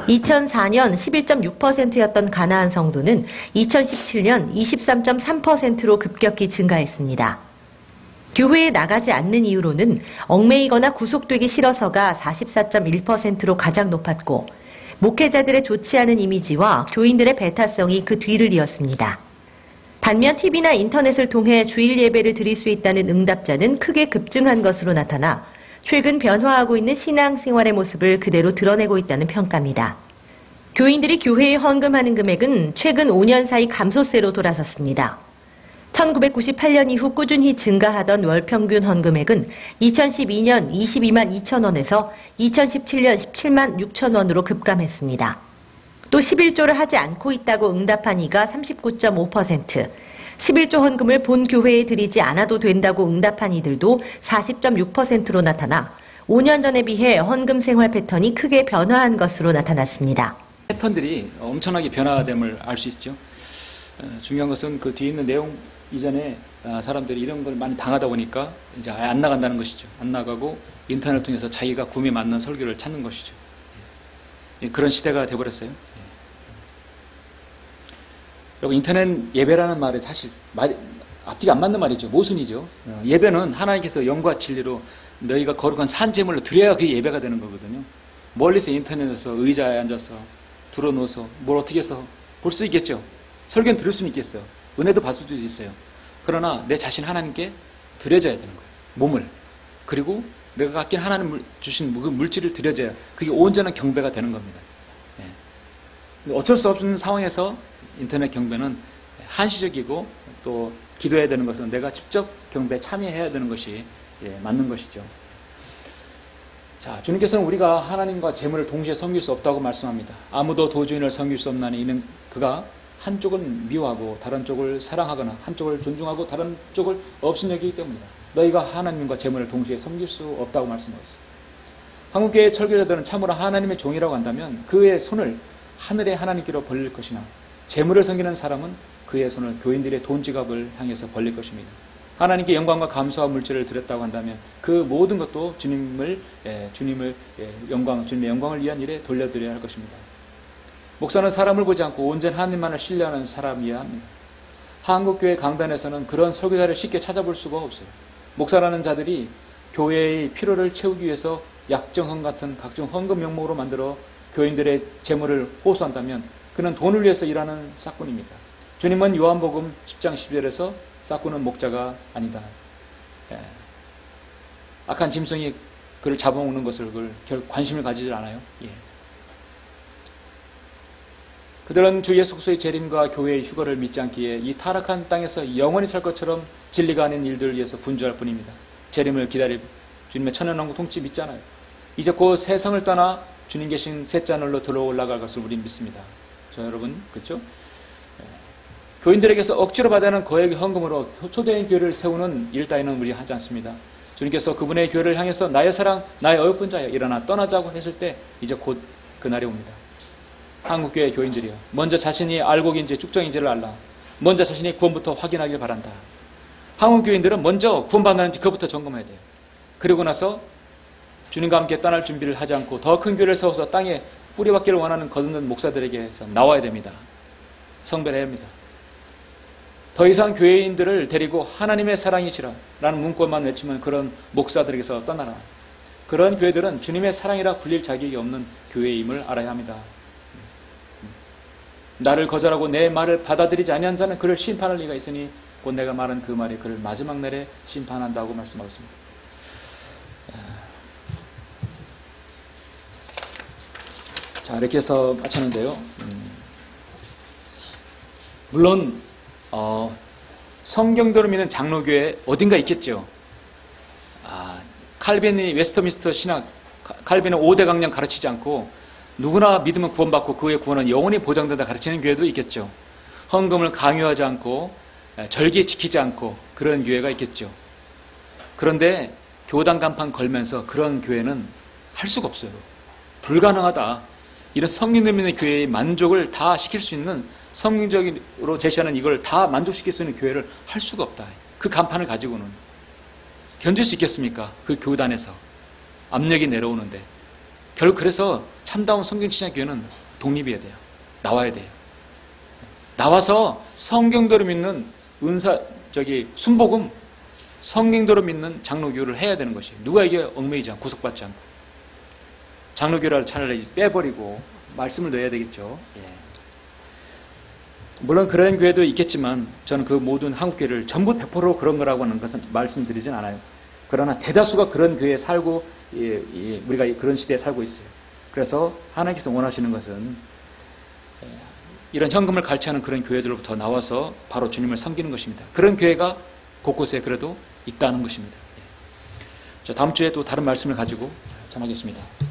2004년 11.6%였던 가나안 성도는 2017년 23.3%로 급격히 증가했습니다. 교회에 나가지 않는 이유로는 얽매이거나 구속되기 싫어서가 44.1%로 가장 높았고, 목회자들의 좋지 않은 이미지와 교인들의 배타성이 그 뒤를 이었습니다. 반면 TV나 인터넷을 통해 주일 예배를 드릴 수 있다는 응답자는 크게 급증한 것으로 나타나 최근 변화하고 있는 신앙생활의 모습을 그대로 드러내고 있다는 평가입니다. 교인들이 교회에 헌금하는 금액은 최근 5년 사이 감소세로 돌아섰습니다. 1998년 이후 꾸준히 증가하던 월 평균 헌금액은 2012년 22만 2천 원에서 2017년 17만 6천 원으로 급감했습니다. 또 11조를 하지 않고 있다고 응답한 이가 39.5%, 11조 헌금을 본 교회에 드리지 않아도 된다고 응답한 이들도 40.6%로 나타나 5년 전에 비해 헌금 생활 패턴이 크게 변화한 것으로 나타났습니다. 패턴들이 엄청나게 변화됨을 알 수 있죠. 중요한 것은 그 뒤에 있는 내용 이전에 사람들이 이런 걸 많이 당하다 보니까 이제 아예 안 나간다는 것이죠. 안 나가고 인터넷을 통해서 자기가 구미에 맞는 설교를 찾는 것이죠. 그런 시대가 돼버렸어요. 그리고 인터넷 예배라는 말이 사실 앞뒤가 안 맞는 말이죠. 모순이죠. 예배는 하나님께서 영과 진리로 너희가 거룩한 산제물로 드려야 그게 예배가 되는 거거든요. 멀리서 인터넷에서 의자에 앉아서 들어누워서 뭘 어떻게 해서 볼 수 있겠죠. 설교는 들을 수는 있겠어요. 은혜도 받을 수도 있어요. 그러나 내 자신 하나님께 드려져야 되는 거예요. 몸을. 그리고 내가 갖긴 하나님 주신 그 물질을 드려져야 그게 온전한 경배가 되는 겁니다. 어쩔 수 없는 상황에서 인터넷 경배는 한시적이고 또 기도해야 되는 것은 내가 직접 경배에 참여해야 되는 것이 맞는 것이죠. 자, 주님께서는 우리가 하나님과 재물을 동시에 섬길 수 없다고 말씀합니다. 아무도 도주인을 섬길 수 없나니 이는 그가 한쪽은 미워하고 다른 쪽을 사랑하거나 한쪽을 존중하고 다른 쪽을 업신여기기 때문이다. 너희가 하나님과 재물을 동시에 섬길 수 없다고 말씀하고 있습니다. 한국교회 설교자들은 참으로 하나님의 종이라고 한다면 그의 손을 하늘의 하나님께로 벌릴 것이나 재물을 섬기는 사람은 그의 손을 교인들의 돈 지갑을 향해서 벌릴 것입니다. 하나님께 영광과 감사와 물질을 드렸다고 한다면 그 모든 것도 주님의 영광을 위한 일에 돌려드려야 할 것입니다. 목사는 사람을 보지 않고 온전 하나님만을 신뢰하는 사람이어야 합니다. 한국교회 강단에서는 그런 설교자를 쉽게 찾아볼 수가 없어요. 목사라는 자들이 교회의 필요를 채우기 위해서 약정헌 같은 각종 헌금 명목으로 만들어 교인들의 재물을 호소한다면 그는 돈을 위해서 일하는 싹꾼입니다. 주님은 요한복음 10장 10절에서 싹꾼은 목자가 아니다. 악한 짐승이 그를 잡아먹는 것을 관심을 가지질 않아요. 그들은 주 예수 그리스도의 재림과 교회의 휴거를 믿지 않기에 이 타락한 땅에서 영원히 살 것처럼 진리가 아닌 일들을 위해서 분주할 뿐입니다. 재림을 기다릴 주님의 천연왕국 통치 믿잖아요. 이제 곧 세상을 떠나 주님 계신 셋째 하늘로 들어 올라갈 것을 우린 믿습니다. 저 여러분, 그렇죠? 교인들에게서 억지로 받아는 거액의 헌금으로 초대인 교회를 세우는 일 따위는 우리 하지 않습니다. 주님께서 그분의 교회를 향해서 나의 사랑, 나의 어여쁜 자여 일어나 떠나자고 했을 때 이제 곧 그날이 옵니다. 한국교회 교인들이요, 먼저 자신이 알곡인지 쭉정인지를 알라. 먼저 자신이 구원부터 확인하길 바란다. 한국교인들은 먼저 구원받는지 그것부터 점검해야 돼요. 그리고 나서 주님과 함께 떠날 준비를 하지 않고 더 큰 교회를 세워서 땅에 뿌리박기를 원하는 거듭난 목사들에게서 나와야 됩니다. 성별해야 합니다. 더 이상 교회인들을 데리고 하나님의 사랑이시라 라는 문구만 외치면 그런 목사들에게서 떠나라. 그런 교회들은 주님의 사랑이라 불릴 자격이 없는 교회임을 알아야 합니다. 나를 거절하고 내 말을 받아들이지 아니한 자는 그를 심판할 리가 있으니 곧 내가 말한 그 말이 그를 마지막 날에 심판한다고 말씀하고 있습니다. 자, 이렇게 해서 마쳤는데요. 물론 성경대로 믿는 장로교회 어딘가 있겠죠. 칼빈이 웨스터민스터 신학, 칼빈은 5대 강령 가르치지 않고 누구나 믿으면 구원받고 그의 구원은 영원히 보장된다 가르치는 교회도 있겠죠. 헌금을 강요하지 않고 절기 지키지 않고 그런 교회가 있겠죠. 그런데 교단 간판 걸면서 그런 교회는 할 수가 없어요. 불가능하다. 이런 성령들 믿는 교회의 만족을 다 시킬 수 있는 성경적으로 제시하는 이걸 다 만족시킬 수 있는 교회를 할 수가 없다. 그 간판을 가지고는 견딜 수 있겠습니까? 그 교단에서 압력이 내려오는데 그래서 참다운 성경신약 교회는 독립해야 돼요. 나와야 돼요. 나와서 성경대로 믿는 순복음, 성경대로 믿는 장로교를 해야 되는 것이에요. 누가에게 얽매이지 않고 구속받지 않고. 장로교를 차라리 빼버리고 말씀을 넣어야 되겠죠. 물론 그런 교회도 있겠지만 저는 그 모든 한국교회를 전부 100% 그런 거라고 하는 것은 말씀드리진 않아요. 그러나 대다수가 그런 교회에 살고 우리가 그런 시대에 살고 있어요. 그래서 하나님께서 원하시는 것은 이런 현금을 갈취하는 그런 교회들로부터 나와서 바로 주님을 섬기는 것입니다. 그런 교회가 곳곳에 그래도 있다는 것입니다. 자, 다음 주에 또 다른 말씀을 가지고 전하겠습니다.